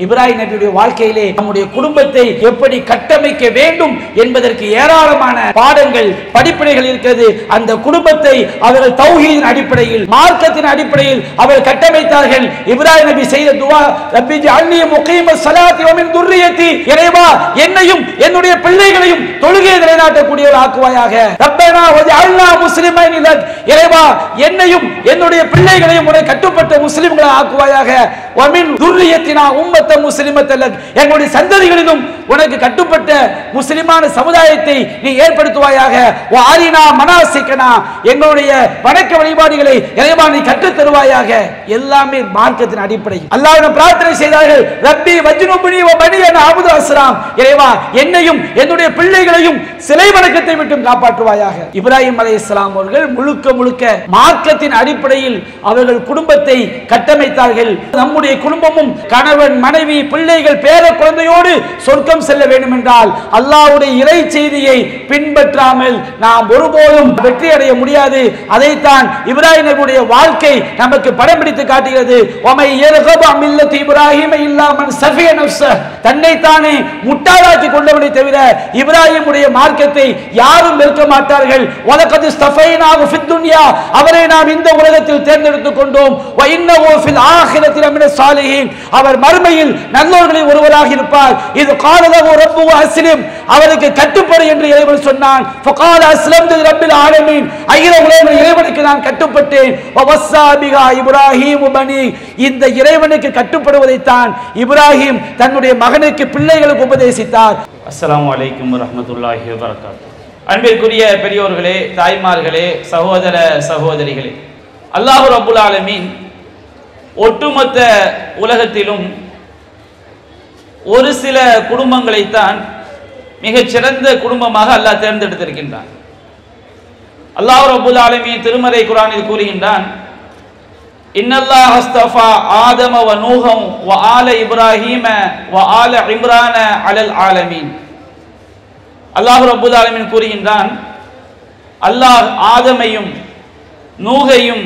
இப்ராஹிம் நபியுடைய வாழ்க்கையிலே நம்முடைய குடும்பத்தை எப்படி கட்டமைக்க வேண்டும் என்பதற்கு ஏராளமான பாடங்கள் படிப்பினைகள் இருக்கிறது. அந்த குடும்பத்தை அவர்கள் தௌஹீதின் அடிப்படையில் மார்க்கத்தின் அடிப்படையில் அவர்கள் கட்டமைத்தார்கள். இப்ராஹிம் நபி செய்த துஆ, ரப்பி ஜஅல்னி முகீமஸ் ஸலாத்தி வ மின் துர்ரியத்தி, இறைவா என்னையும் என்னுடைய பிள்ளைகளையும் தொழுகையை நிலைநாட்டக்கூடியவர் ஆக்குவாயாக. ரப்பனா வஜஅல்னா முஸ்லிமைன் லக், இறைவா என்னையும் என்னுடைய பிள்ளைகளையும் உனக்கு கட்டுப்பட்ட முஸ்லிம்களை ஆக்குவாயாக. வ மின் துர்ரியத்தினா எங்களுடைய சந்ததிகளிலும் உனக்கு கட்டுப்பட்ட முஸ்லிமான சமுதாயத்தை நீ ஏற்படுத்துவாயாக. எங்களுடைய வணக்க வழிபாடுகளை இறைவா நீ கற்றுத் தருவாயாக. எல்லாமே மார்க்கத்தின் அடிப்படையில் அல்லாஹ்விடம் பிரார்த்தனை செய்தார்கள். ரப்பி வஜ்னுப்னி வ பனியன அபுது அஸ்லாம், இறைவா என்னையும் என்னுடைய பிள்ளைகளையும் சிலை வணக்கத்தை விட்டு காப்பாற்றுவாயாக. இப்ராஹிம் அலைஹிஸ்ஸலாம் அவர்கள் முழுக்க முழுக்க மார்க்கத்தின் அடிப்படையில் அவர்கள் குடும்பத்தை கட்டமைத்தார்கள். நம்முடைய குடும்பமும் கணவன் மனைவி பிள்ளைகள் பேர குழந்தையோடு சொர்க்கம் செல்ல வேண்டும் என்றால் அல்லாஹ்வுடைய இறை செய்தியை பின்பற்றாமல் நாம் ஒருபோதும் வெற்றி அடைய முடியாது. அதைத்தான் இப்ராஹிம் நபியுடைய வாழ்க்கை நமக்கு படம் பிடித்து காட்டுகிறது. வமை யர்கபு மில்லத்தி இப்ராஹிம் இல்லா மன் சஃபிய நஃப்ஸஹ், தன்னைத்தானே முட்டாளாக்கி கொண்டவனை தவிர இப்ராஹிமுடைய மார்க்கத்தை யாரும் வெறுக்க மாட்டார்கள். வலகத் இஸ்தஃபைனாஹு ஃபித் துன்யா, அவரை நாம் இந்த உலகத்தில் தேர்ந்தெடுத்துக் கொண்டோம். வ இன்னஹு ஃபில் ஆখিরাতি லமினஸ் சாலிஹீன், அவர் மறுமையில் நல்லோர்களில் ஒருவராக இருப்பார். இது காலலஹு ரப்புஹு அஸ்லிம், அவருக்கு கட்டுப்படு என்று இறைவன் சொன்னான். ஃபகால அஸ்லம்து ரப்பில் ஆலமீன், அகில உலக இறைவனுக்கு நான் கட்டுப்பட்டேன். வவஸ்ஸா பிஹா இப்ராஹீம் பனி, இந்த இறைவனுக்கு கட்டுப்படுவதைத்தான் இப்ராஹிம் தன்னுடைய மகனுக்கு பிள்ளைகளுக்கு உபதேசித்தார். அஸ்ஸலாமு அலைக்கும் வரஹ்மத்துல்லாஹி வபரகாத்துஹு. அன்பிற்குரிய பெரியோர்களே, தாய்மார்களே, சகோதர சகோதரிகளே, அல்லாஹ் ரப்புல் ஆலமீன் ஒட்டுமொத்த உலகத்திலும் ஒரு சில குடும்பங்களைத்தான் மிகச் சிறந்த குடும்பமாக அல்லாஹ் தேர்ந்தெடுத்திருக்கின்றான். அல்லாஹ் ரப்புல் ஆலமீன் திருமறை குர்ஆனில் கூறுகின்றான், இன்னல்லாஹ் அஸ்தஃபா ஆதம வ நூஹம் வ ஆல இப்ராஹீம வ ஆல இம்ரான அலல் ஆலமீன். அல்லாஹ் ரப்புல் ஆலமீன் கூறுகின்றான், அல்லாஹ் ஆதமையும் நூகையும்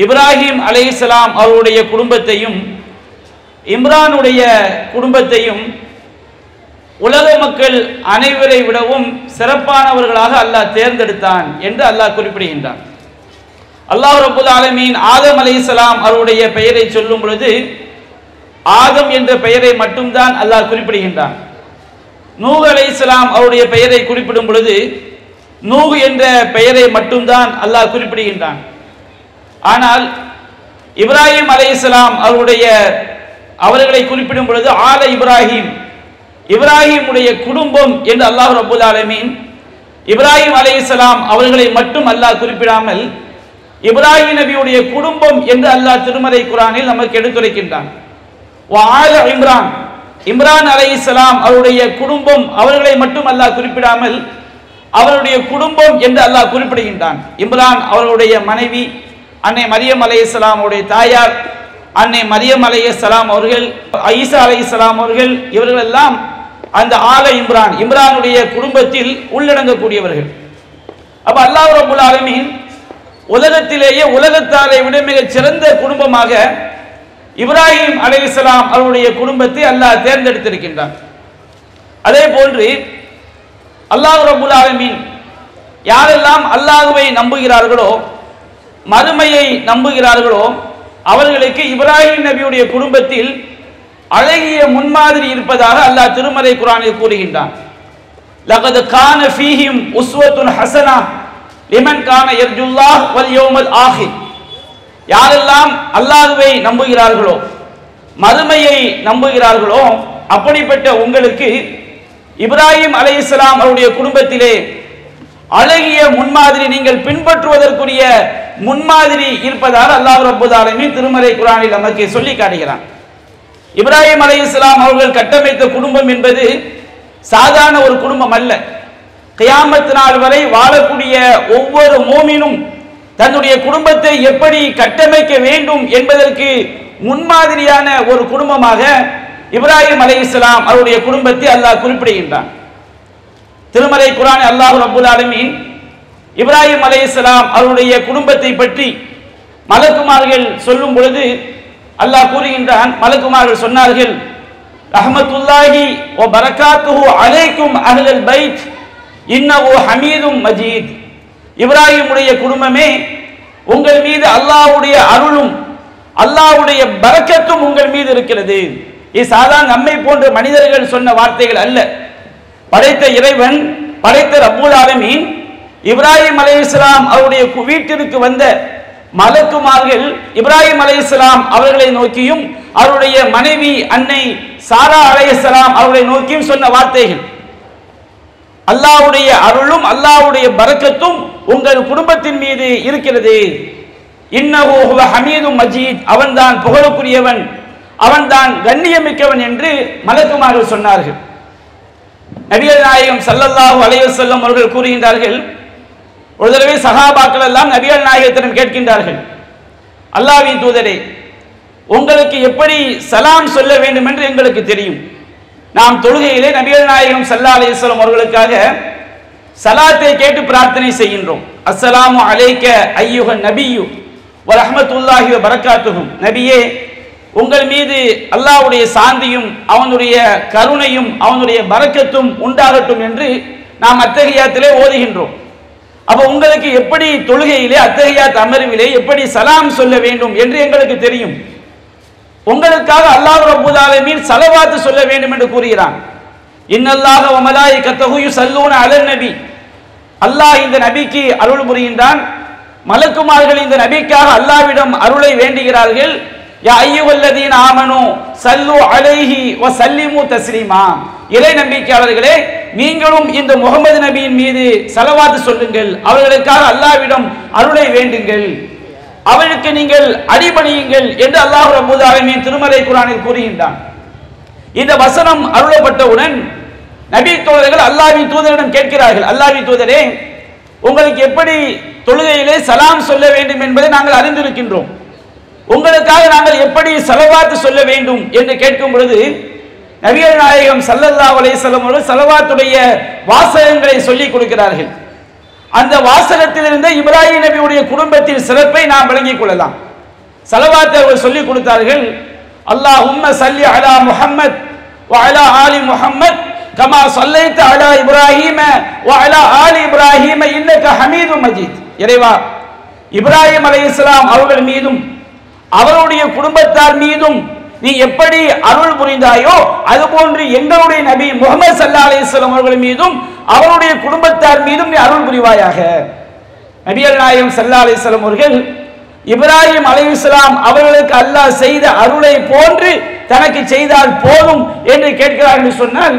இப்ராஹிம் அலைஹிஸ்ஸலாம் அவருடைய குடும்பத்தையும் இம்ரானுடைய குடும்பத்தையும் உலக மக்கள் அனைவரை விடவும் சிறப்பானவர்களாக அல்லாஹ் தேர்ந்தெடுத்தான் என்று அல்லாஹ் குறிப்பிடுகின்றான். அல்லாஹ் ரப்புல் ஆலமீன் ஆதம் அலைஹிஸ்ஸலாம் அவருடைய பெயரை சொல்லும் பொழுது ஆதம் என்ற பெயரை மட்டும்தான் அல்லாஹ் குறிப்பிடுகின்றான். நூஹ் அலைஹிஸ்ஸலாம் அவருடைய பெயரை குறிப்பிடும் பொழுது நூஹ் என்ற பெயரை மட்டும்தான் அல்லாஹ் குறிப்பிடுகின்றான். ஆனால் இப்ராஹிம் அலைஹிஸ்ஸலாம் அவர்களை குறிப்பிடும் பொழுது ஆல இப்ராஹிம், இப்ராஹிமுடைய குடும்பம் என்று அல்லாஹ் ரப்புல் ஆலமீன் இப்ராஹிம் அலைஹிஸ்ஸலாம் அவர்களை மட்டும் அல்லாஹ் குறிப்பிடாமல் இப்ராஹிம் நபியுடைய குடும்பம் என்று அல்லாஹ் திருமறை குர்ஆனில் நமக்கு எடுத்துரைக்கின்றான். ஆல இம்ரான், இம்ரான் அலைஹிஸ்ஸலாம் அவருடைய குடும்பம், அவர்களை மட்டும் அல்லாஹ் குறிப்பிடாமல் அவருடைய குடும்பம் என்று அல்லாஹ் குறிப்பிடுகின்றான். இம்ரான் அவருடைய மனைவி அன்னை மரியம் அலைஹிஸ்ஸலாம் அவருடைய தாயார் அன்னை மரியம் அலைஹிஸ்ஸலாம் அவர்கள், ஈசா அலைஹிஸ்ஸலாம் அவர்கள், இவர்கள் எல்லாம் அந்த ஆல இம்ரான், இம்ரானுடைய குடும்பத்தில் உள்ளடங்கக்கூடியவர்கள். அப்ப அல்லாஹ் ரப்புல் ஆலமீன் உலகத்திலேயே உலகத்தாரை விட மிக சிறந்த குடும்பமாக இப்ராஹிம் அலைஹிஸ்ஸலாம் அவருடைய குடும்பத்தை அல்லாஹ் தேர்ந்தெடுத்திருக்கின்றான். அதே போன்று அல்லாஹ் ரப்புல் ஆலமீன் யாரெல்லாம் அல்லாஹ்வை நம்புகிறார்களோ, மறுமையை நம்புகிறார்களோ, அவர்களுக்கு இப்ராஹிம் நபியுடைய குடும்பத்தில் அழகிய முன்மாதிரி இருப்பதாக அல்லாஹ் திருமறை குர்ஆனில் கூறுகின்றான். லகத் கான ஃபீஹிம் உஸ்வத்துன் ஹஸனா லிமன் கான யர்ஜுல்லாஹ் வல் யௌமல் ஆஹிர், யாரெல்லாம் அல்லாஹ்வை நம்புகிறார்களோ, மறுமையை நம்புகிறார்களோ, அப்படிப்பட்ட உங்களுக்கு இப்ராஹிம் அலைஹிஸ்ஸலாம் அவருடைய குடும்பத்திலே அழகிய முன்மாதிரி, நீங்கள் பின்பற்றுவதற்குரிய முன்மாதிரி இருப்பதாக அல்லாஹ் ரப்புல் ஆலமீன் திருமறை குர்ஆனில் நமக்கு சொல்லி காட்டுகிறான். இப்ராஹிம் அலைஹிஸ்ஸலாம் அவர்கள் கட்டமைத்த குடும்பம் என்பது சாதாரண ஒரு குடும்பம் அல்ல. கியாமத் நாள் வரை வாழக்கூடிய ஒவ்வொரு மூமினும் தன்னுடைய குடும்பத்தை எப்படி கட்டமைக்க வேண்டும் என்பதற்கு முன்மாதிரியான ஒரு குடும்பமாக இப்ராஹிம் அலைஹிஸ்ஸலாம் அவருடைய குடும்பத்தை அல்லாஹ் குறிப்பிடுகின்றான். திருமறை குர்ஆன் அல்லாஹ் ரப்புல் ஆலமீன் இப்ராஹிம் அலைஹிஸ்ஸலாம் அவருடைய குடும்பத்தை பற்றி மலக்குமார்கள் சொல்லும் பொழுது அல்லாஹ் கூறுகின்றான், மலக்குமார்கள் சொன்னார்கள், ரஹ்மத்துல்லாஹி வ பரக்காத்துஹு அலைக்கும் அஹ்லல் பைத் இன்னஹு ஹமீதும் மஜீத். இப்ராஹிமுடைய குடும்பமே, உங்கள் மீது அல்லாஹ்வுடைய அருளும் அல்லாஹ்வுடைய பரக்கத்தும் உங்கள் மீது இருக்கிறது. இது சாதாரண நம்மை போன்ற மனிதர்கள் சொன்ன வார்த்தைகள் அல்ல. படைத்த இறைவன், படைத்த ரப்பூல் ஆலமீன் இப்ராஹிம் அலைஹிஸ்ஸலாம் அவருடைய வீட்டிற்கு வந்த மலக்குமார்கள் இப்ராஹிம் அலைஹிஸ்ஸலாம் அவர்களை நோக்கியும் அவருடைய மனைவி அன்னை சாரா அலைஹிஸ்ஸலாம் அவர்களை நோக்கியும் சொன்ன வார்த்தைகள், அல்லாஹ்வுடைய அருளும் அல்லாஹ்வுடைய பரக்கத்தும் உங்கள் குடும்பத்தின் மீது இருக்கிறது. இன்னஹு ஹுவ ஹமீதும் மஜீத், அவன்தான் புகழுக்குரியவன், அவன்தான் கண்ணியமிக்கவன் என்று மலக்குமார்கள் சொன்னார்கள். நபிகள் நாயகம் ஸல்லல்லாஹு அலைஹி வஸல்லம் அவர்கள் கூறுகின்றார்கள், ஒரு தடவை சஹாபாக்கள் எல்லாம் நபிகள் நாயகத்திடம் கேட்கின்றார்கள், அல்லாஹ்வின் தூதரே, உங்களுக்கு எப்படி சலாம் சொல்ல வேண்டும் என்று எங்களுக்கு தெரியும். நாம் தொழுகையிலே நபிகள் நாயகம் ஸல்லல்லாஹு அலைஹி வஸல்லம் அவர்களுக்காக சலாத்தை கேட்டு பிரார்த்தனை செய்கின்றோம். அஸ்ஸலாமு அலைக்க அய்யுஹன் நபியு வ ரஹ்மத்துல்லாஹி வ பரக்காத்துஹு. நபியே, உங்கள் மீது அல்லாஹ்வுடைய சாந்தியும் அவனுடைய கருணையும் அவனுடைய பரக்கத்தும் உண்டாகட்டும் என்று நாம் அத்தஹியாத்திலே ஓதுகின்றோம். அப்ப உங்களுக்கு எப்படி தொழுகையிலே அத்தஹியாத் அமர்விலே எப்படி சலாம் சொல்ல வேண்டும் என்று எங்களுக்கு தெரியும். உங்களுக்காக அல்லாஹ் ரப்பல் ஆலமீன் ஸலவாத் சொல்ல வேண்டும் என்று கூறுகிறான். இன்னல்லாஹ வ மலாயிகத்தஹு யுஸல்லூன அலன் நபி. அல்லாஹ் இந்த நபிக்கு அருள் புரிகின்றான். மலக்குமார்கள் இந்த நபிக்காக அல்லாஹ்விடம் அருளை வேண்டுகிறார்கள். யா அய்யுஹல்லதீன ஆமனு ஸல்லு அலைஹி வ ஸல்லிமு தஸ்லீமா. இறை நம்பிக்கையாளர்களே, நீங்களும் இந்த முகமது நபியின் மீது ஸலவாத் சொல்லுங்கள், அவர்களுக்காக அல்லாஹ்விடம் அருளை வேண்டுங்கள், அவருக்கு நீங்கள் அடிபணியுங்கள் என்று அல்லாஹ் ரப்பல் ஆலமீன் திருமறை குர்ஆனில் கூறுகின்றான். இந்த வசனம் அருளப்பட்டவுடன் நபி தோழர்கள் அல்லாஹ்வின் தூதரிடம் கேட்கிறார்கள், அல்லாஹ்வின் தூதரே, உங்களுக்கு எப்படி தொழுகையிலே சலாம் சொல்ல வேண்டும் என்பதை நாங்கள் அறிந்திருக்கின்றோம், உங்களுக்காக நாங்கள் எப்படி ஸலவாத் சொல்ல வேண்டும் என்று கேட்கும் பொழுது நபிகள் நாயகம் ஸல்லல்லாஹு அலைஹி வஸல்லம் அவர்கள் ஸலவாத்துடைய வாசகங்களை சொல்லிக் கொடுக்கிறார்கள். அந்த வாசகத்திலிருந்து இப்ராஹிம் நபியுடைய குடும்பத்தின் சிறப்பை நாம் விளங்கிக் கொள்ளலாம். ஸலவாத்தை அவர்கள் சொல்லிக் கொடுத்தார்கள். அல்லாஹும்ம ஸல்லி அலா முஹம்மத் வ அலா ஆலி முஹம்மத் கமா ஸல்லைத அலா இப்ராஹீம வ அலா ஆலி இப்ராஹீம இன்னக ஹமீதும் மஜீத். இறைவா, இப்ராஹிம் அலைஹிஸ்ஸலாம் அவர்கள் மீதும் அவருடைய குடும்பத்தார் மீதும் நீ எப்படி அருள் புரிந்தாயோ அதுபோன்று எங்களுடைய நபி முஹம்மது ஸல்லல்லாஹு அலைஹி வஸல்லம் அவர்கள் மீதும் அவருடைய குடும்பத்தார் மீதும் நீ அருள் புரிவாயாக. நபிகள் நாயகம் ஸல்லல்லாஹு அலைஹி வஸல்லம் அவர்கள் இப்ராஹிம் அலைஹிஸ்ஸலாம் அவர்களுக்கு அல்லாஹ் செய்த அருளை போன்று தனக்கு செய்தால் போதும் என்று கேட்கிறார்கள் சொன்னால்,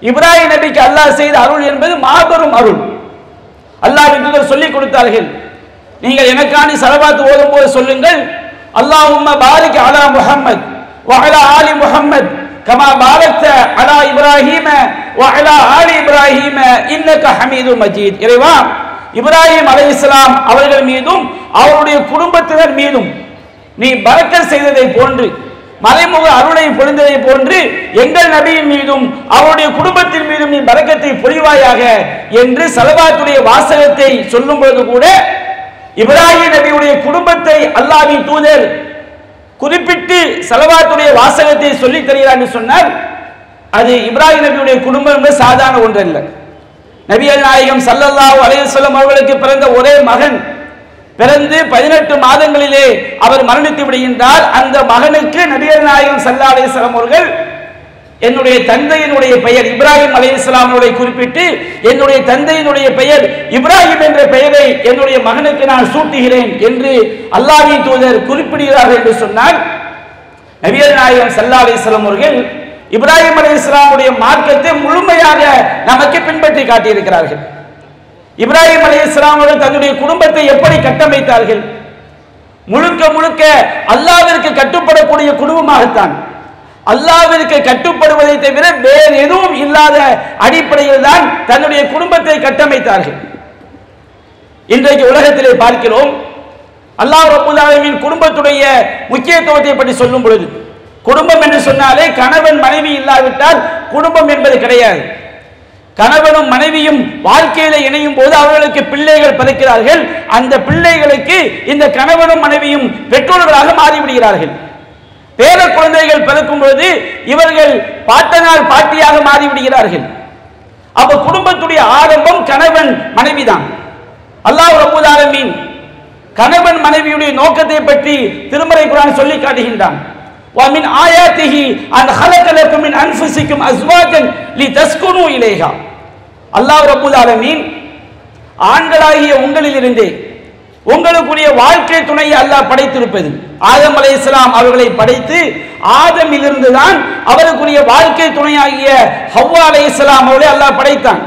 இப்ராஹிம் நபிக்கு அல்லாஹ் செய்த அருள் என்பது மாபெரும் அருள். அல்லாஹ்வின் தூதர் சொல்லிக் கொடுத்தார்கள், நீங்கள் எனக்காண்டி ஸலவாத் ஓதும் போது சொல்லுங்கள், அல்லாஹும்ம பாரிக் அலா முஹம்மத் வ அலா ஆலி முஹம்மத் கமா பாரக்த அலா இப்ராஹீம வ அலா ஆலி இப்ராஹீம இன்னக ஹமீதும் மஜீத். இறைவா, இப்ராஹிம் அலைஹிஸ்ஸலாம் அவர்கள் மீதும் அவருடைய குடும்பத்தினர் மீதும் நீ பரக்கத் செய்ததை போன்று, மறைமுக அருளை பொழிந்ததை போன்று எங்கள் நபியின் மீதும் அவருடைய குடும்பத்தின் மீதும் நீ பரக்கத்தை பொழிவாயாக என்று ஸலவாத்துடைய வாசகத்தை சொல்லும் பொழுது கூட இப்ராஹிம் நபியுடைய குடும்பத்தை அல்லாஹ்வின் தூதர் குறிப்பிட்டு ஸலவாத்துடைய வாசகத்தை சொல்லித் தருகிறார் என்று சொன்னால், அது இப்ராஹிம் நபியுடைய குடும்பம் என்பது சாதாரண ஒன்றல்ல. நபிகள் நாயகம் ஸல்லல்லாஹு அலைஹி வஸல்லம் அவர்களுக்கு பிறந்த ஒரே மகன் பிறந்து 18 மாதங்களிலே அவர் மரணித்து விடுகின்றார். அந்த மகனுக்கு நபிகள் நாயகம் ஸல்லல்லாஹு அலைஹி வஸல்லம் அவர்கள் என்னுடைய தந்தையினுடைய பெயர் இப்ராஹிம் அலைஹிஸ்ஸலாமுடைய குறிப்பிட்டு என்னுடைய தந்தையினுடைய பெயர் இப்ராஹிம் என்ற பெயரை என்னுடைய மகனுக்கு நான் சூட்டுகிறேன் என்று அல்லாஹ்வின் தூதர் குறிப்பிடுகிறார்கள் என்று சொன்னால், நபிகள் நாயகம் ஸல்லல்லாஹு அலைஹி வஸல்லம் அவர்கள் இப்ராஹிம் அலைஹிஸ்ஸலாமுடைய மார்க்கத்தை முழுமையாக நமக்கு பின்பற்றி காட்டியிருக்கிறார்கள். இப்ராஹிம் அலைஹிஸ்ஸலாம் அவர்கள் தன்னுடைய குடும்பத்தை எப்படி கட்டமைத்தார்கள்? முழுக்க முழுக்க அல்லாஹ்விற்கு கட்டுப்படக்கூடிய குடும்பமாகத்தான், அல்லாஹ்விற்கு கட்டுப்படுவதை தவிர வேறு எதுவும் இல்லாத அடிப்படையில் தான் தன்னுடைய குடும்பத்தை கட்டமைத்தார்கள். இன்றைக்கு உலகத்திலே பார்க்கிறோம், அல்லாஹ் ரப்பல் ஆலமீன் குடும்பத்துடைய முக்கியத்துவத்தை பற்றி சொல்லும் பொழுது, குடும்பம் என்று சொன்னாலே கணவன் மனைவி இல்லாவிட்டால் குடும்பம் என்பது கிடையாது. கணவனும் மனைவியும் வாழ்க்கையில இணையும் போது அவர்களுக்கு பிள்ளைகள் பிறக்கிறார்கள். அந்த பிள்ளைகளுக்கு இந்த கணவனும் மனைவியும் பெற்றோர்களாக மாறிவிடுகிறார்கள். பேர குழந்தைகள் பிறக்கும் பொழுது இவர்கள் பாட்டனார் பாட்டியாக மாறிவிடுகிறார்கள். அப்ப குடும்பத்துடைய ஆரம்பம் கணவன் மனைவிதான். அல்லாஹ் ரப்பல் ஆலமீன் கணவன் மனைவியுடைய நோக்கத்தை பற்றி திருமறை குர்ஆன் சொல்லி காட்டுகின்றான். وَمِنْ آيَاتِهِ أَنْ خَلَقَ لَكُم مِّنْ أَنفُسِكُمْ أَزْوَاجًا لِتَسْكُنُوا إِلَيْهَا. அல்லாஹ் ரப்பல் ஆலமீன் ஆண்களாகிய உங்களிலிருந்தே உங்களுக்குரிய வாழ்க்கை துணையை அல்லாஹ் படைத்திருப்பது. ஆதம் அலைஹிஸ்ஸலாம் அவர்களை படைத்து ஆதமிலிருந்து தான் அவருக்குரிய வாழ்க்கை துணையாகிய ஹவ்வா அலைஹிஸ்ஸலாம் அவர்களை அல்லாஹ் படைத்தான்.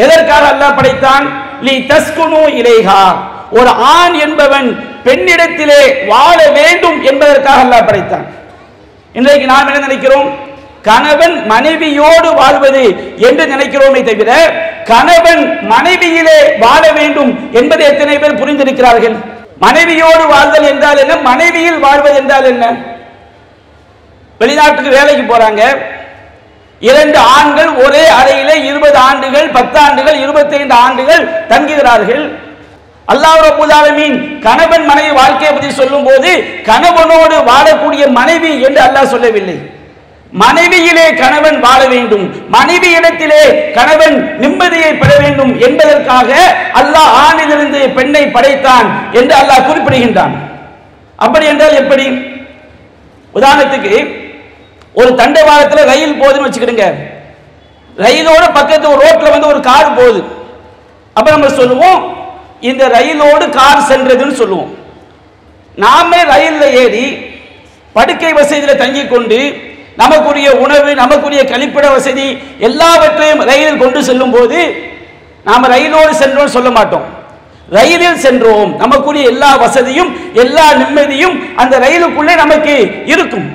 எதற்காக அல்லாஹ் படைத்தான்? லி தஸ்குனு இலைஹா, ஒரு ஆண் என்பவன் பெண்ணிடத்திலே வாழ வேண்டும் என்பதற்காக அல்லாஹ் படைத்தான். இன்றைக்கு நாம் என்ன நினைக்கிறோம்? கணவன் மனைவியோடு வாழ்வது என்று நினைக்கிறோமே தவிர கணவன் மனைவியிலே வாழ வேண்டும் என்பதை எத்தனை பேர் புரிந்திருக்கிறார்கள்? மனைவியோடு வாழ்தல் என்றால் என்ன, மனைவியில் வாழ்வது என்றால் என்ன? வெளிநாட்டுக்கு வேலைக்கு போறாங்க, 2 ஆண்கள் ஒரே அறையிலே 20 ஆண்டுகள் 10 ஆண்டுகள் 25 ஆண்டுகள் தங்குகிறார்கள். அல்லாஹ் ரப்பல் ஆலமீன் கணவன் மனைவி வாழ்க்கையை பற்றி சொல்லும் போது கணவனோடு வாழக்கூடிய மனைவி என்று அல்லாஹ் சொல்லவில்லை. மனைவியிலே கணவன் வாழ வேண்டும், மனைவி இடத்திலே கணவன் நிம்மதியை பெற வேண்டும் என்பதற்காக அல்லாஹ் ஆணிலிருந்து பெண்ணை படைத்தான் என்று அல்லாஹ் குறிப்பிடுகின்றான். அப்படி என்றால் எப்படி? உதாரணத்துக்கு ஒரு தண்டவாளத்தில் ரயில் போகுதுன்னு வச்சுக்கிடுங்க. ரயிலோட பக்கத்து ஒரு ரோட்ல வந்து ஒரு கார் போகுது. அப்ப நம்ம சொல்லுவோம் இந்த ரயிலோடு கார் சென்றதுன்னு சொல்லுவோம். நாமே ரயில்ல ஏறி படுக்கை வசதியில் தங்கிக் கொண்டு நமக்குரிய உணவு நமக்குரிய கழிப்பிட வசதி எல்லாவற்றையும் ரயிலில் கொண்டு செல்லும் போது நாம் ரயிலோடு சென்றோம் சொல்ல மாட்டோம், ரயிலில் சென்றோம். நமக்குரிய எல்லா வசதியும் எல்லா நிம்மதியும் அந்த ரயிலுக்குள்ளே நமக்கு இருக்கும்.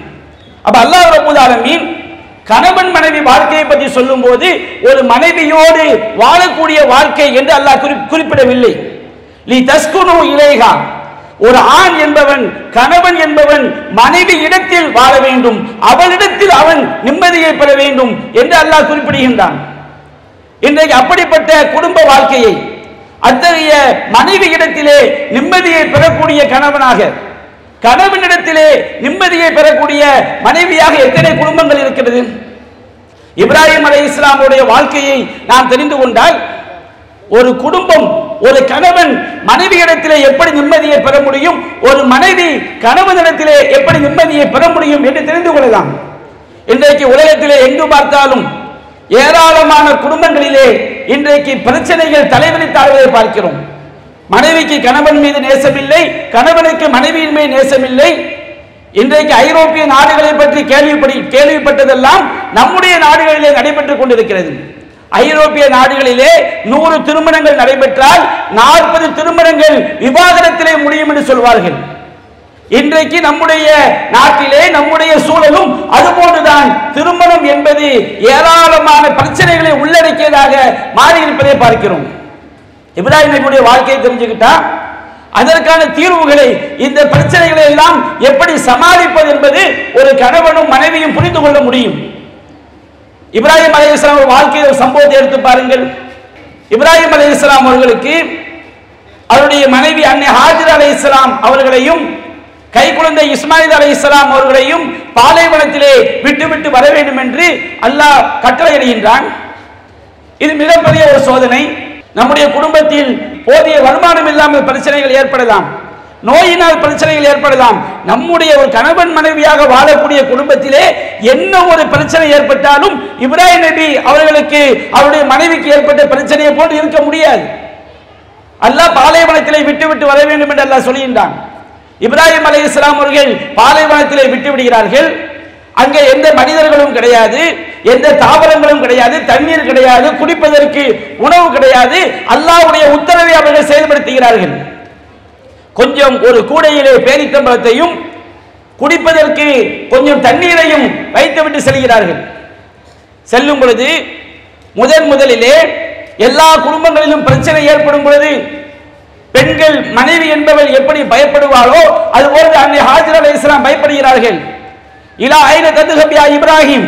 அப்ப அல்லாஹ் ரப்பல் ஆலமீன் கணவன் மனைவி வாழ்க்கையை பற்றி சொல்லும் போது ஒரு மனைவியோடு வாழக்கூடிய வாழ்க்கை என்று அல்லாஹ் குறிப்பிடவில்லை. லி தஸ்குனு இலைஹா, ஒரு ஆண் என்பவன் கணவன் என்பவன் மனைவி இடத்தில் வாழ வேண்டும், அவளிடத்தில் அவன் நிம்மதியை பெற வேண்டும் என்று அல்லாஹ் குறிப்பிடுகின்றான். இன்றைக்கு அப்படிப்பட்ட குடும்ப வாழ்க்கையை அத்தகைய மனைவி இடத்திலே நிம்மதியை பெறக்கூடிய கணவனாக, கணவனிடத்திலே நிம்மதியை பெறக்கூடிய மனைவியாக எத்தனை குடும்பங்கள் இருக்கிறது? இப்ராஹிம் அலைஹிஸ்ஸலாமுடைய வாழ்க்கையை நாம் தெரிந்து கொண்டால் ஒரு குடும்பம், ஒரு கணவன் மனைவியிடத்திலே எப்படி நிம்மதியை பெற முடியும், ஒரு மனைவி கணவனிடத்திலே எப்படி நிம்மதியை பெற முடியும் என்று தெரிந்து கொள்ளலாம். இன்றைக்கு உலகத்திலே எங்கு பார்த்தாலும் ஏராளமான குடும்பங்களிலே இன்றைக்கு பிரச்சனைகள் தலைவலித்தாழ்வதை பார்க்கிறோம். மனைவிக்கு கணவன் மீது நேசமில்லை, கணவனுக்கு மனைவியின் மீது நேசமில்லை. இன்றைக்கு ஐரோப்பிய நாடுகளை பற்றி கேள்விப்பட்டதெல்லாம் நம்முடைய நாடுகளிலே நடைபெற்றுக் கொண்டிருக்கிறது. ஐரோப்பிய நாடுகளிலே 100 திருமணங்கள் நடைபெற்றால் 40 திருமணங்கள் விவாகரத்திலே முடியும் என்று சொல்வார்கள். இன்றைக்கு நம்முடைய நாட்டிலே நம்முடைய சூழலும் அதுபோன்றுதான். திருமணம் என்பது ஏராளமான பிரச்சனைகளை உள்ளடக்கியதாக மாறியிருப்பதை பார்க்கிறோம். இப்ராஹிம் நபியுடைய வாழ்க்கையை தெரிஞ்சுக்கிட்டா அதற்கான தீர்வுகளை, இந்த பிரச்சனைகளை எல்லாம் எப்படி சமாளிப்பது என்பது ஒரு கணவனும் மனைவியும் புரிந்து கொள்ள முடியும். இப்ராஹிம் அலைஹிஸ்ஸலாம் வாழ்க்கையில் ஒரு சம்பவத்தை எடுத்து பாருங்கள். இப்ராஹிம் அலைஹிஸ்ஸலாம் அவர்களுக்கு அவருடைய மனைவி அன்னை ஹாஜர் அலைஹிஸ்ஸலாம் அவர்களையும் கைக்குழந்தை இஸ்மாயில் அலைஹிஸ்ஸலாம் அவர்களையும் பாலைவனத்திலே விட்டு வர வேண்டும் என்று அல்லாஹ் கட்டளையிடுகின்றான். இது மிகப்பெரிய ஒரு சோதனை. நம்முடைய குடும்பத்தில் போதிய வருமானம் இல்லாமல் பிரச்சனைகள் ஏற்படலாம், நோயினால் பிரச்சனைகள் ஏற்படலாம். நம்முடைய ஒரு கணவன் மனைவியாக வாழக்கூடிய குடும்பத்திலே என்ன ஒரு பிரச்சனை ஏற்பட்டாலும் இப்ராஹிம் நபி அவர்களுக்கு அவருடைய மனைவிக்கு ஏற்பட்ட பிரச்சனையை போன்று இருக்க முடியாது. அல்லாஹ் பாலைவனத்திலே விட்டு வர வேண்டும் என்று அல்லாஹ் சொல்கின்றான். இப்ராஹிம் அலைஹிஸ்ஸலாம் அவர்கள் பாலைவனத்திலே விட்டு விடுகிறார்கள். அங்கே எந்த மனிதர்களும் கிடையாது, எந்த தாவரங்களும் கிடையாது, தண்ணீர் கிடையாது, குடிப்பதற்கு உணவு கிடையாது. அல்லாஹ்வுடைய உத்தரவை அவர்கள் செயல்படுத்துகிறார்கள். கொஞ்சம் ஒரு கூடையிலே பேரித்தம்பழத்தையும் குடிப்பதற்கு கொஞ்சம் தண்ணீரையும் வைத்துவிட்டு செல்கிறார்கள். செல்லும் பொழுது முதலிலே எல்லா குடும்பங்களிலும் பிரச்சனை ஏற்படும் பொழுது பெண்கள் மனைவி என்பவள் எப்படி பயப்படுவாளோ அதுபோன்று அன்னை ஹாஜர் அலைஹிஸ்ஸலாம் பயப்படுகிறார்கள். இலா ஐன தத்ஹப் யா இப்ராஹிம்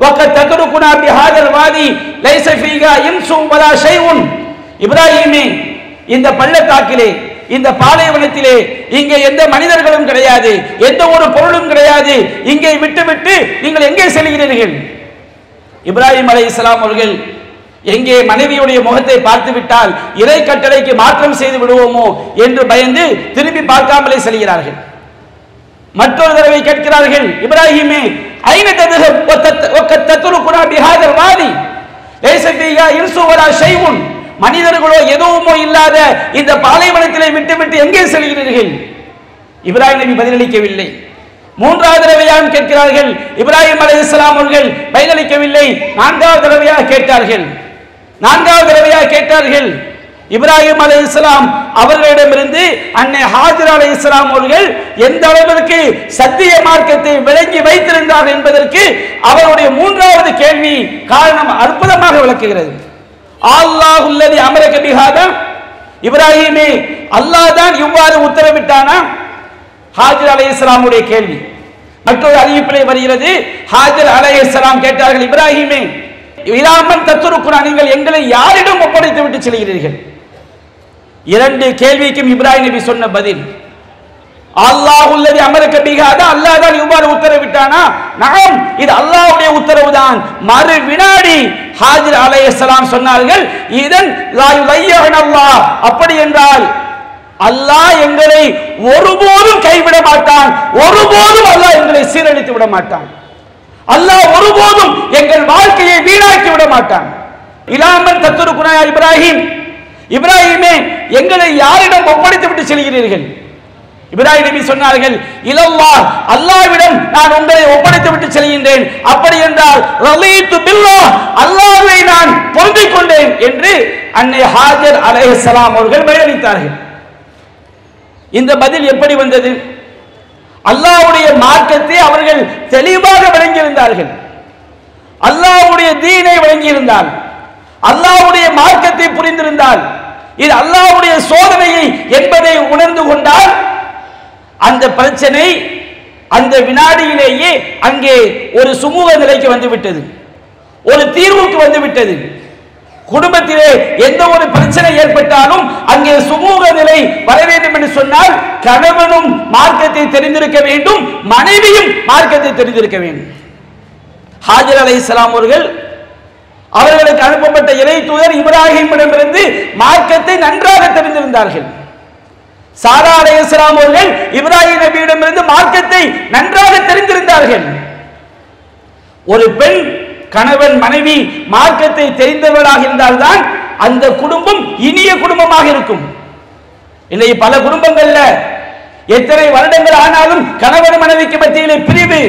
வகத் தத்ருகுனா பிஹாதல் வாதி லைஸ ஃபீஹா இன்சும் வலா ஷைஉன். இப்ராஹிமே, இந்த பள்ளத்தாக்கிலே இந்த பாலைவனத்திலே இங்கே எந்த மனிதர்களும் கிடையாது, எந்த ஒரு பொருளும் கிடையாது, இங்கே விட்டுவிட்டு நீங்கள் எங்கே செல்கிறீர்கள்? இப்ராஹிம் அலைஹிஸ்ஸலாம் அவர்கள் எங்கே மனைவியுடைய முகத்தை பார்த்து விட்டால் இறை கட்டளைக்கு மாற்றம் செய்து விடுவோமோ என்று பயந்து திரும்பி பார்க்காமலே செல்கிறார்கள். மற்றொரு தடவை கேட்கிறார்கள், இப்ராஹிமே ஐன ததுஹப் வத்தத்ருகுனா பிஹாதல் வாதி லைஸ ஃபிஹா இன்சு வலா ஷைஉன், மனிதர்களோ எதுவுமோ இல்லாத இந்த பாலைவனத்திலே விட்டுவிட்டு எங்கே செல்கிறீர்கள்? இப்ராஹிம் நபி பதிலளிக்கவில்லை. மூன்றாவது தடவையாக கேட்கிறார்கள், இப்ராஹிம் அலைஹிஸ்ஸலாம் அவர்கள் பதிலளிக்கவில்லை. நான்காவது தடவையாக கேட்டார்கள். இப்ராஹிம் அலைஹிஸ்ஸலாம் அவர்களிடமிருந்து அன்னை ஹாஜர் அலைஹிஸ்ஸலாம் அவர்கள் எந்த அளவிற்கு சத்திய மார்க்கத்தை விளங்கி வைத்திருந்தார் என்பதற்கு அவருடைய மூன்றாவது கேள்வி காரணம் அற்புதமாக விளக்குகிறது. அல்லாஹுல்லதி அமரக பிஹாதா, இப்ராஹிமே அல்லாஹ் தான் இவ்வாறு உத்தரவிட்டானா? ஹாஜர் அலைஹிஸ்ஸலாமுடைய கேள்வி. மற்றொரு அறிவிப்பிலே வருகிறது, ஹாஜர் அலைஹிஸ்ஸலாம் கேட்டார்கள், இப்ராஹிமே இலாமன் தத்துருக்குனா, நீங்கள் எங்களை யாரிடம் ஒப்படைத்து விட்டு செல்கிறீர்கள்? இரண்டு கேள்விக்கும் இப்ராஹிம் நபி சொன்ன பதில் அல்லாஹுல்லதி அமரக பிஹாதா, அல்லாஹ் தான் இவ்வாறு உத்தரவிட்டானா? நஅம், இது அல்லாஹ்வுடைய உத்தரவுதான். மறு வினாடி ஹாஜர் அலைஹிஸ்ஸலாம் சொன்னார்கள், இதன் லா யுலையனல்லாஹ், அப்படி என்றால் அல்லாஹ் எங்களை ஒருபோதும் கைவிட மாட்டான், ஒருபோதும் அல்லாஹ் எங்களை சீரழித்து விட மாட்டான், அல்லாஹ் ஒருபோதும் எங்கள் வாழ்க்கையை வீணாக்கி விட மாட்டான். இலாமன் தத்துருக்குனா இப்ராஹிம், இப்ராஹிமே எங்களை யாரிடம் ஒப்படைத்து விட்டு செல்கிறீர்கள்? இப்ராஹிம் நபி சொன்னார்கள், இலல்லாஹ், அல்லாஹ்விடம் நான் உங்களை ஒப்படைத்து விட்டு செல்கின்றேன். அப்படி என்றால் ரலீது பில்லாஹ், அல்லாஹ்வை நான் பொருந்திக் கொண்டேன் என்று அன்னை ஹாஜர் அலைஹிஸ்ஸலாம் அவர்கள் பதிலளித்தார்கள். இந்த பதில் எப்படி வந்தது? அல்லாஹ்வுடைய மார்க்கத்தை அவர்கள் தெளிவாக விளங்கியிருந்தார்கள். அல்லாஹ்வுடைய தீனை விளங்கியிருந்தால், அல்லாஹ்வுடைய மார்க்கத்தை புரிந்திருந்தால், இது அல்லாஹ்வுடைய சோதனையை என்பதை உணர்ந்து கொண்டால் அந்த பிரச்சனை அந்த வினாடியிலேயே அங்கே ஒரு சுமூக நிலைக்கு வந்துவிட்டது, ஒரு தீர்வுக்கு வந்துவிட்டது. குடும்பத்திலே எந்த ஒரு பிரச்சனை ஏற்பட்டாலும் அங்கே சுமூக நிலை வர வேண்டும் என்று சொன்னால் கணவனும் மார்க்கத்தை தெரிந்திருக்க வேண்டும், மனைவியும் மார்க்கத்தை தெரிந்திருக்க வேண்டும். ஹாஜர் அலைஹிஸ்ஸலாம் அவர்களுக்கு அனுப்பப்பட்ட இறை தூதர் இப்ராஹிமிடமிருந்து மார்க்கத்தை நன்றாக தெரிந்திருந்தார்கள். சாரா அலைஹிஸ்ஸலாம் அவர்கள் இப்ராஹிம் நபியிடமிருந்து மார்க்கத்தை நன்றாக தெரிந்திருந்தார்கள். ஒரு பெண் கணவன் மனைவி மார்க்கத்தை தெரிந்தவர்களாக இருந்தால்தான் அந்த குடும்பம் இனிய குடும்பமாக இருக்கும். இல்லை, பல குடும்பங்கள்ல எத்தனை வருடங்கள் ஆனாலும் கணவன் மனைவிக்கு மத்தியிலே பிரிவு,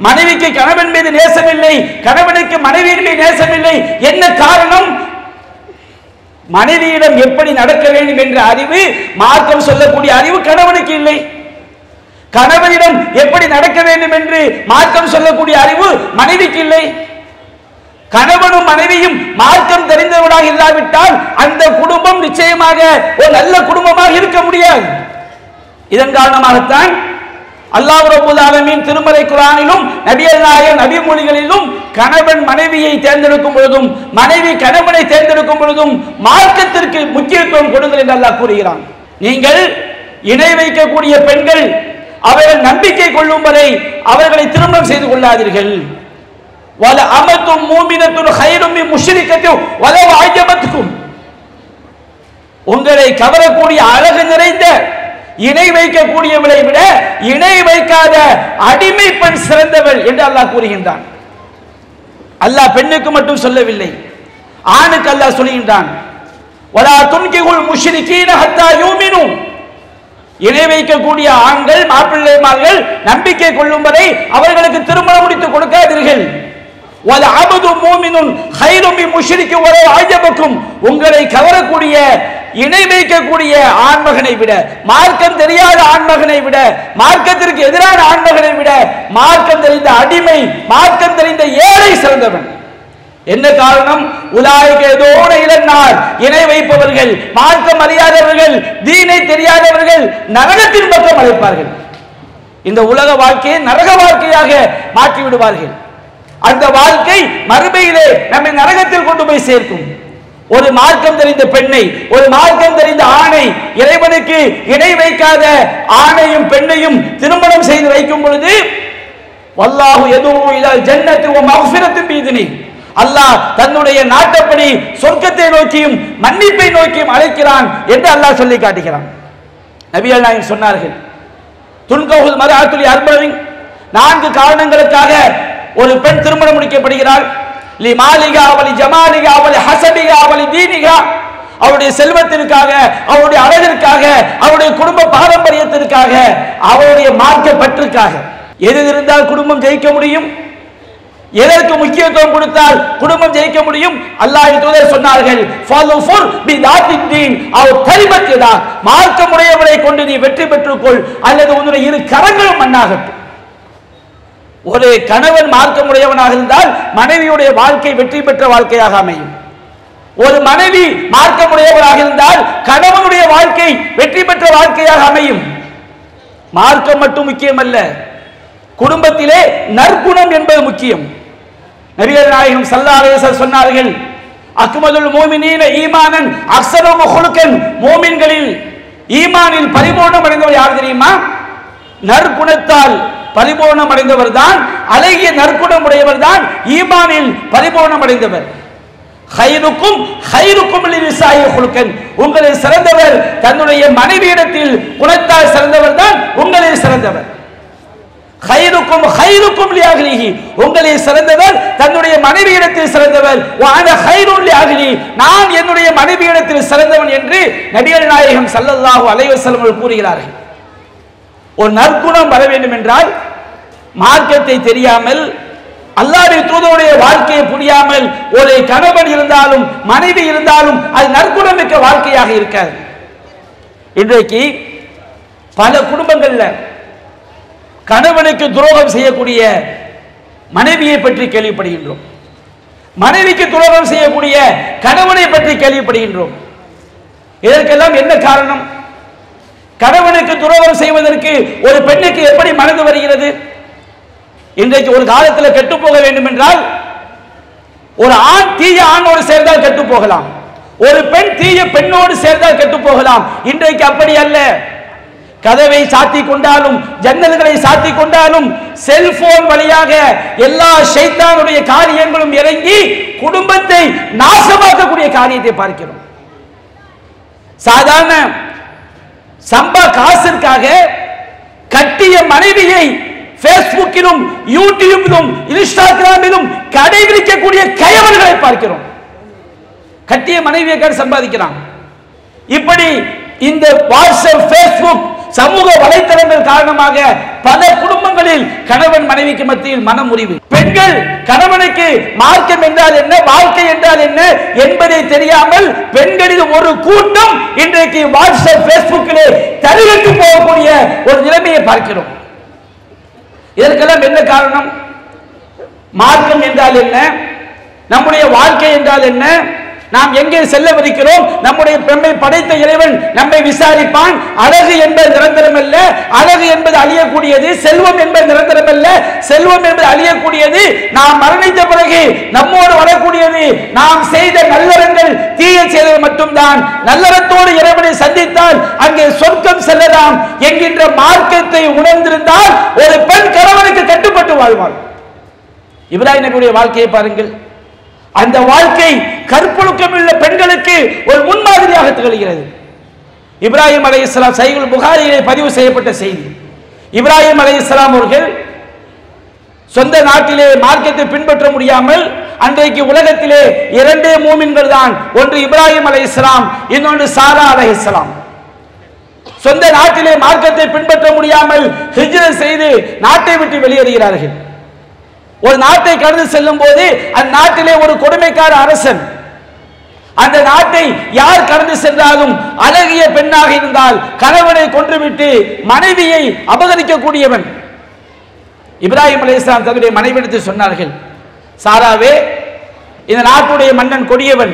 மனைவிக்கு கணவன் மீது நேசமில்லை, கணவனுக்கு மனைவியின் மீது நேசமில்லை. என்ன காரணம்? மனைவியிடம் எப்படி நடக்க வேண்டும் என்ற அறிவு, மார்க்கம் சொல்லக்கூடிய அறிவு கணவனுக்கு இல்லை. கணவனிடம் எப்படி நடக்க வேண்டும் என்று மார்க்கம் சொல்லக்கூடிய அறிவு மனைவிக்கு இல்லை. கணவனும் மனைவியும் மார்க்கம் தெரிந்தவர்களாக இல்லாவிட்டால் அந்த குடும்பம் நிச்சயமாக ஒரு நல்ல குடும்பமாக இருக்க முடியாது. இதன் காரணமாகத்தான் அல்லாஹ் ரப்பல் ஆலமீன் திருமறை குர்ஆனிலும் நபிகள் நாயகம் நபி மொழிகளிலும் கணவன் மனைவியை தேர்ந்தெடுக்கும் பொழுதும் மனைவி கணவனை தேர்ந்தெடுக்கும் பொழுதும் மார்க்கத்திற்கு முக்கியத்துவம் கொடுங்கள் என்று அல்லாஹ் கூறுகிறான். நீங்கள் இணை வைக்கக்கூடிய பெண்கள் அவர்கள் நம்பிக்கை கொள்ளும் வரை அவர்களை திருமணம் செய்து கொள்ளாதீர்கள். வல அமத்தும் மூமினத்துன் கைரும் மின் முஷ்ரிகத்தும் வலவ் அஜபத்துக்கும், உங்களை கவரக்கூடிய அழகு நிறைந்த இணை வைக்கக்கூடியவளை விட இணை வைக்காத அடிமை பெண் சிறந்தவள் என்று அல்லாஹ் கூறுகின்றான். அல்லாஹ் பெண்ணுக்கு மட்டும் சொல்லவில்லை, ஆணுக்கு அல்லாஹ் சொல்கின்றான். வலா துன்கிஹுல் முஷ்ரிகீன ஹத்தா யூமினு, இணை வைக்கக்கூடிய ஆண்கள் மாப்பிள்ளைமார்கள் நம்பிக்கை கொள்ளும் வரை அவர்களுக்கு திருமணம் முடித்து கொடுக்காதீர்கள். வல அபது மூமினுன் கைரும் மின் முஷ்ரிகி வலவ் அஜபக்கும், உங்களை கவரக்கூடிய இணை வைக்கக்கூடிய ஆண்மகனை விட, மார்க்கம் தெரியாத ஆண்மகனை விட, மார்க்கத்திற்கு எதிரான ஆண்மகனை விட மார்க்கம் தெரிந்த அடிமை, மார்க்கம் தெரிந்த ஏழை சிறந்தவன். என்ன காரணம்? உலாயிக ஏதோட இளநாள் இணை வைப்பவர்கள், மார்க்கம் அறியாதவர்கள், தீனை தெரியாதவர்கள் நரகத்தின் பக்கம் அழைப்பார்கள். இந்த உலக வாழ்க்கையை நரக வாழ்க்கையாக மாற்றி விடுவார்கள். அந்த வாழ்க்கை மறுமையிலே நம்மை நரகத்தில் கொண்டு போய் சேர்க்கும். ஒரு மார்க்கம் தெரிந்த பெண்ணை, ஒரு மார்க்கம் தெரிந்த ஆணை, இறைவனுக்கு இணை வைக்காத ஆணையும் பெண்ணையும் திருமணம் செய்து வைக்கும் பொழுது வல்லாஹு யதுஉ இலல் ஜன்னத்தி வ மக்ஃபிரத்தின் பீதினி, அல்லாஹ் தன்னுடைய நாட்டப்படி சொர்க்கத்தை நோக்கியும் மன்னிப்பை நோக்கியும் அழைக்கிறான் என்று அல்லாஹ் சொல்லி காட்டுகிறான். நபிகள் நாயகம் சொன்னார்கள், துன்கஹுல் மர்அத்துல் அர்பஇன், 4 காரணங்களுக்காக ஒரு பெண் திருமணம் முடிக்கப்படுகிறாள். லி மாலிகா வலி ஜமாலிகா வலி ஹஸபிகா வலி தீனிகா, அவருடைய செல்வத்திற்காக, அவருடைய அழகிற்காக, அவருடைய குடும்ப பாரம்பரியத்திற்காக, அவருடைய மார்க்க பற்றுக்காக. எது இருந்தால் குடும்பம் ஜெயிக்க முடியும், எதற்கு முக்கியத்துவம் கொடுத்தால் குடும்பம் ஜெயிக்க முடியும்? அல்லாஹ்வின் தூதர் சொன்னார்கள், ஃபலுஃபுர் பிதாத்தின் அவ் கலிமத்திதா, மார்க்கமுடையவரை கொண்டு நீ வெற்றி பெற்றுக்கொள், அல்லது உன்னுடைய 2 கரங்களும் மண்ணாகட்டும். ஒரு கணவன் மார்க்கமுடையவனாக இருந்தால் மனைவியுடைய வாழ்க்கை வெற்றி பெற்ற வாழ்க்கையாக அமையும். ஒரு மனைவி மார்க்கமுடையவராக இருந்தால் கணவனுடைய வாழ்க்கை வெற்றி பெற்ற வாழ்க்கையாக அமையும். மார்க்கம் மட்டும் முக்கியமல்ல, குடும்பத்திலே நற்குணம் என்பது முக்கியம். நபிகள் நாயகம் ஸல்லல்லாஹு அலைஹி வஸல்லம் சொன்னார்கள், அக்மலுல் முஃமினீன ஈமானன் அக்ஸருஹு குலுகன், முஃமின்களில் ஈமானில் பரிபூர்ணம் அடைந்தவர் யார் தெரியுமா? நற்குணத்தால் பரிபூர்ணம் அடைந்தவர் தான், அழகிய நற்குணம் உடையவர் தான் ஈமானில் பரிபூர்ணம் அடைந்தவர். ஹைருக்கும் ஹைருக்கும் லினிசாயி குலுகன், உங்களில் சிறந்தவர் தன்னுடைய மனைவியிடத்தில் குணத்தால் சிறந்தவர் தான் உங்களில் சிறந்தவர். ஹைருக்கும் ஹைருக்கும் லிஅஹ்லிஹி, உங்களில் சிறந்தவர் தன்னுடைய மனைவியிடத்தில் சிறந்தவர். வஅன ஹைருன் லிஅஹ்லி, நான் என்னுடைய மனைவியிடத்தில் சிறந்தவன் என்று நபிகள் நாயகம் ஸல்லல்லாஹு அலைஹி வஸல்லம் அவர்கள் கூறுகிறார்கள். ஒரு நற்குணம் வர வேண்டும் என்றால் மார்க்கத்தை தெரியாமல், அல்லாஹ்வின் தூதருடைய வாழ்க்கையை புரியாமல் ஒரு கணவன் இருந்தாலும் மனைவி இருந்தாலும் அது நற்குணம் மிக்க வாழ்க்கையாக இருக்காது. இன்றைக்கு பல குடும்பங்கள்ல கணவனுக்கு துரோகம் செய்யக்கூடிய மனைவியை பற்றி கேள்விப்படுகின்றோம், மனைவிக்கு துரோகம் செய்யக்கூடிய கணவனை பற்றி கேள்விப்படுகின்றோம். இதற்கெல்லாம் என்ன காரணம்? கணவனுக்கு துரோகம் செய்வதற்கு ஒரு பெண்ணுக்கு எப்படி மனது வருகிறது? இன்றைக்கு ஒரு காலத்தில் கெட்டு போக வேண்டும் என்றால் ஒரு ஆண் தீய ஆணோடு சேர்ந்தால் கெட்டு போகலாம், ஒரு பெண் தீய பெண்ணோடு சேர்ந்தால் கெட்டு போகலாம். இன்றைக்கு அப்படி அல்ல. கதவை சாத்தி கொண்டாலும் ஜன்னல்களை சாத்தி கொண்டாலும் செல்போன் வழியாக எல்லா ஷைத்தானுடைய காரியங்களும் இறங்கி குடும்பத்தை நாசமாக்கக்கூடிய காரியத்தை பார்க்கிறோம். சாதாரண சம்பா காசிற்காக கட்டிய மனைவியை பேஸ்புக்கிலும் யூடியூபிலும் இன்ஸ்டாகிராமிலும் கடைபிடிக்கக்கூடிய கயவர்களை பார்க்கிறோம். கட்டிய மனைவியை சம்பாதிக்கிறான். இப்படி இந்த வாட்ஸ்அப், பேஸ்புக், சமூக வலைத்தளங்கள் காரணமாக பல குடும்பங்களில் கணவன் மனைவிக்கு மத்தியில் மனமுறிவு. பெண்கள் கணவனுக்கு மார்க்கம் என்றால் என்ன, வாழ்க்கை என்றால் என்ன என்பதை தெரியாமல் பெண்களில் ஒரு கூட்டம் இன்றைக்கு வாட்ஸ்அப், பேஸ்புக்கிலே தருவிக்கு போகக்கூடிய ஒரு நிலைமையை பார்க்கிறோம். இதற்கெல்லாம் என்ன காரணம்? மார்க்கம் என்றால் என்ன, நம்முடைய வாழ்க்கை என்றால் என்ன, நாம் எங்கே செல்லவிருக்கிறோம், நம்முடைய நம்மை படைத்த இறைவன் நம்மை விசாரிப்பான். அழகு என்பது நிரந்தரம் அல்ல, அழகு என்பது அழியக்கூடியது. செல்வம் என்பது நிரந்தரம் அல்ல, செல்வம் என்பது அழியக்கூடியது. நாம் மரணித்த பிறகு நம்மோடு வரக்கூடியது நாம் செய்த நல்லறங்கள், தீய செயல்கள் மட்டும்தான். நல்லறத்தோடு இறைவனை சந்தித்தால் அங்கே சொர்க்கம் செல்லலாம் என்கின்ற மார்க்கத்தை உணர்ந்திருந்தால் ஒரு பெண் கணவனுக்கு கட்டுப்பட்டு வாழ்வாள். இப்ராஹிம் நபியுடைய வாழ்க்கையை பாருங்கள். அந்த வாழ்க்கை கற்பொழுக்கமுள்ள பெண்களுக்கு ஒரு முன்மாதிரியாக திகழ்கிறது. இப்ராஹிம் அலைஹிஸ்ஸலாம் சஹீஹுல் புகாரியிலே பதிவு செய்யப்பட்ட செய்தி. இப்ராஹிம் அலைஹிஸ்ஸலாம் அவர்கள் சொந்த நாட்டிலே மார்க்கத்தை பின்பற்ற முடியாமல் அன்றைக்கு உலகத்திலே 2 மூமின்கள் தான். ஒன்று இப்ராஹிம் அலைஹிஸ்ஸலாம், இன்னொன்று சாரா அலைஹிஸ்ஸலாம். சொந்த நாட்டிலே மார்க்கத்தை பின்பற்ற முடியாமல் ஹிஜ்ரத் செய்து நாட்டை விட்டு வெளியேறுகிறார்கள். ஒரு நாட்டை கடந்து செல்லும் போது அந்நாட்டிலே ஒரு கொடுமைக்கார அரசன், அந்த நாட்டை யார் கடந்து சென்றாலும் அழகிய பெண்ணாக இருந்தால் கணவனை கொன்றுவிட்டு மனைவியை அபகரிக்கக்கூடியவன். இப்ராஹிம் அலைஹிஸ்ஸலாம் தன்னுடைய மனைவியிடத்தில் சொன்னார்கள், சாராவே, இந்த நாட்டுடைய மன்னன் கொடியவன்.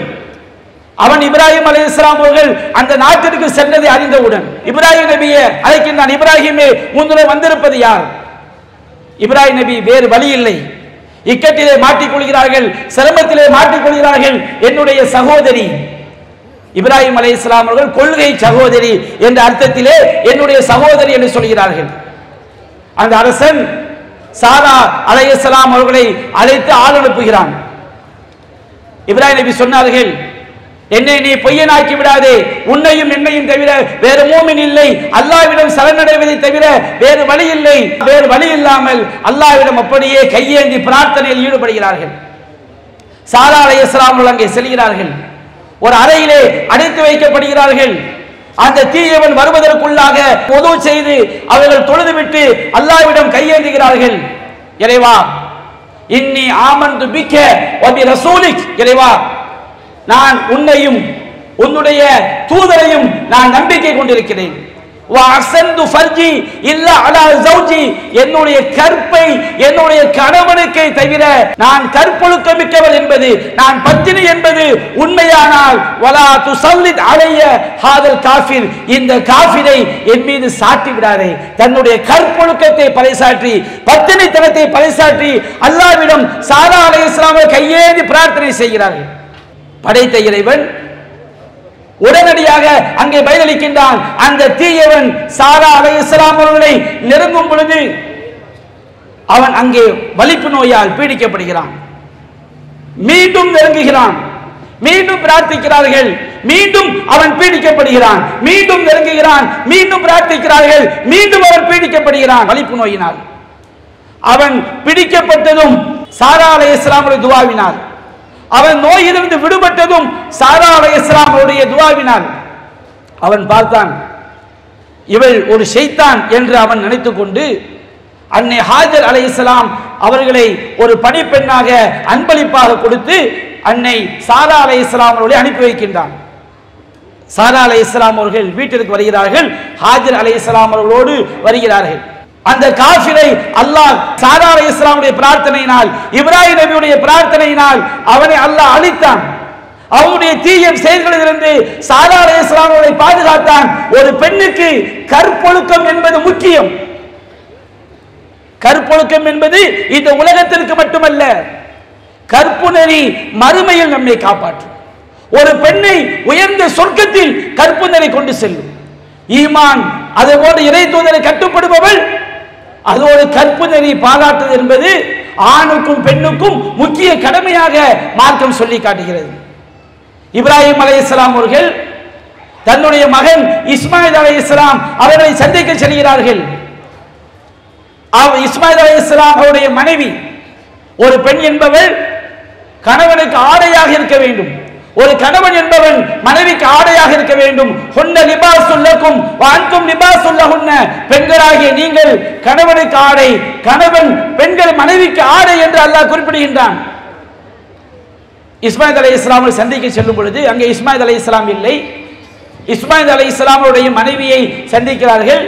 அவன் இப்ராஹிம் அலைஹிஸ்ஸலாம் அவர்கள் அந்த நாட்டிற்கு சென்றதை அறிந்தவுடன் இப்ராஹிம் நபியை அழைக்கின்றான். இப்ராஹிமே, உன்னுடன் வந்திருப்பது யார்? இப்ராஹிம் நபி வேறு வழி இல்லை, இக்கட்டிலே மாட்டிக்கொள்கிறார்கள், சிரமத்திலே மாட்டிக்கொள்கிறார்கள். என்னுடைய சகோதரி இப்ராஹிம் அலைஹிஸ்ஸலாம் அவர்கள் கொள்கை சகோதரி என்ற அர்த்தத்திலே என்னுடைய சகோதரி என்று சொல்கிறார்கள். அந்த அரசன் சாரா அலைஹிஸ்ஸலாம் அவர்களை அழைத்து ஆள் அனுப்புகிறான். இப்ராஹிம் நபி சொன்னார்கள், என்னை நீ பொய்யனாக்கி விடாதே, உன்னையும் என்னையும் தவிர வேறு மூமின் இல்லை, அல்லாஹ்விடம் சரணடைவதை தவிர வேறு வழி இல்லை. வேறு வழி இல்லாமல் அல்லாஹ்விடம் அப்படியே கையேந்தி பிரார்த்தனையில் ஈடுபடுகிறார்கள். சாரா அலைஹிஸ்ஸலாம் அவர்கள் அங்கே செல்கிறார்கள். ஒரு அறையிலே அடைத்து வைக்கப்படுகிறார்கள். அந்த தீயவன் வருவதற்குள்ளாக உது செய்து அவர்கள் தொழுதுவிட்டு அல்லாஹ்விடம் கையேந்துகிறார்கள். இறைவா, இன்னி ஆமன்து பிக்க வ பி ரசூலிக், இறைவா நான் உன்னையும் உன்னுடைய தூதரையும் நான் நம்பிக்கை கொண்டிருக்கிறேன். என்னுடைய கற்பை என்னுடைய கணவனுக்கை தவிர நான் கற்பொழுக்க மிக்கவள் என்பது, நான் பத்தினி என்பது உண்மையானால் வலா துஸல்லித் அலைய ஹாதல் காஃபிர், இந்த காஃபிரை என் மீது சாட்டி விடாதே. தன்னுடைய கற்பொழுக்கத்தை பறைசாற்றி பத்தினித்தனத்தை பறைசாற்றி அல்லாஹ்விடம் சாரா அலைஹிஸ்ஸலாம் கையேந்தி பிரார்த்தனை செய்கிறார்கள். படைத்த இறைவன் உடனடியாக அங்கே பதிலளிக்கின்றான். அந்த தீயவன் சாரா அலைஹிஸ்ஸலாம் அவர்களை நெருங்கும் பொழுது அவன் அங்கே வலிப்பு நோயால் பீடிக்கப்படுகிறான். மீண்டும் நெருங்குகிறான், மீண்டும் பிரார்த்திக்கிறார்கள், மீண்டும் அவன் பீடிக்கப்படுகிறான், மீண்டும் நெருங்குகிறான், மீண்டும் பிரார்த்திக்கிறார்கள், மீண்டும் அவன் பீடிக்கப்படுகிறான் வலிப்பு நோயினால். அவன் பிடிக்கப்பட்டதும் சாரா அலைஹிஸ்ஸலாம் அவருடைய துஆவினால், அவன் நோயிலிருந்து விடுபட்டதும் சாரா அலைஹிஸ்ஸலாம் அவருடைய துஆவினால் அவன் பார்த்தான், இவள் ஒரு ஷைத்தான் என்று அவன் நினைத்துக் கொண்டு அன்னை ஹாஜர் அலைஹிஸ்ஸலாம் அவர்களை ஒரு பணிப்பெண்ணாக அன்பளிப்பாக கொடுத்து அன்னை சாரா அலைஹிஸ்ஸலாம் அவர்களை அனுப்பி வைக்கின்றான். சாரா அலைஹிஸ்ஸலாம் அவர்கள் வீட்டிற்கு வருகிறார்கள், ஹாஜர் அலைஹிஸ்ஸலாம் அவர்களோடு வருகிறார்கள். அந்த காஃபிரை அல்லாஹ் சாரா அலைஹிஸ்ஸலாமுடைய பிரார்த்தனையினால், இப்ராஹிம் நபியுடைய பிரார்த்தனையினால் அவனை அல்லாஹ் அழித்தான். அவனுடைய தீய செயல்களிலிருந்து சாரா அலைஹிஸ்ஸலாம் அவர்களை பாதுகாத்தான். ஒரு பெண்ணுக்கு கற்பொழுக்கம் என்பது முக்கியம். கற்பொழுக்கம் என்பது இந்த உலகத்திற்கு மட்டுமல்ல, கற்பு நெறி மறுமையில் நம்மை காப்பாற்றும். ஒரு பெண்ணை உயர்ந்த சொர்க்கத்தில் கற்பு நெறி கொண்டு செல்லும். ஈமான் அதுபோன்று இறை தூதரை கட்டுப்படுபவள், அதோடு கற்பு நெறி பாராட்டுவது என்பது ஆணுக்கும் பெண்ணுக்கும் முக்கிய கடமையாக மார்க்கம் சொல்லி காட்டுகிறது. இப்ராஹிம் அலைஹிஸ்ஸலாம் அவர்கள் தன்னுடைய மகன் இஸ்மாயில் அலைஹிஸ்ஸலாம் அவர்களை சந்திக்க செல்கிறார்கள். இஸ்மாயில் அலைஹிஸ்ஸலாம் அவருடைய மனைவி ஒரு பெண் என்பவள் கணவனுக்கு ஆடையாக இருக்க வேண்டும். ஒரு கணவன் என்பவன் மனைவிக்கு ஆடையாக இருக்க வேண்டும். ஹுன்ன லிபாசுல் லக்கும் வ அன்தும் லிபாசுல் லஹுன்ன, பெண்களாகிய நீங்கள் கணவனுக்கு ஆடை, கணவன் பெண்கள் மனைவிக்கு ஆடை என்று அல்லாஹ் குறிப்பிடுகின்றான். இஸ்மாயில் அலைஹிஸ்ஸலாம் சந்திக்க செல்லும் பொழுது அங்கே இஸ்மாயில் அலைஹிஸ்ஸலாம் இல்லை. இஸ்மாயில் அலைஹிஸ்ஸலாமுடைய மனைவியை சந்திக்கிறார்கள்.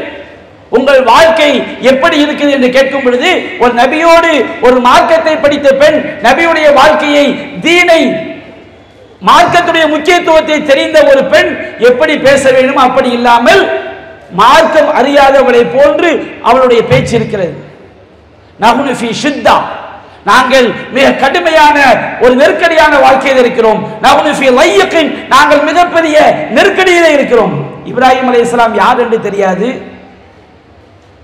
உங்கள் வாழ்க்கை எப்படி இருக்குது என்று கேட்கும் பொழுது, ஒரு நபியோடு ஒரு மார்க்கத்தை படித்த பெண் நபியுடைய வாழ்க்கையை, தீனை, மார்க்கத்துடைய முக்கியத்துவத்தை தெரிந்த ஒரு பெண் எப்படி பேச வேண்டும் அப்படி இல்லாமல் மார்க்கம் அறியாதவளை போன்று அவளுடைய பேச்சு இருக்கிறது. நஹ்னு ஃபீ ஷித்தா, நாங்கள் மிக கடுமையான ஒரு நெருக்கடியான வாழ்க்கையில் இருக்கிறோம். நஹ்னு ஃபீ லையகின், நாங்கள் மிகப்பெரிய நெருக்கடியிலே இருக்கிறோம். இப்ராஹிம் அலைஹிஸ்ஸலாம் யார் என்று தெரியாது.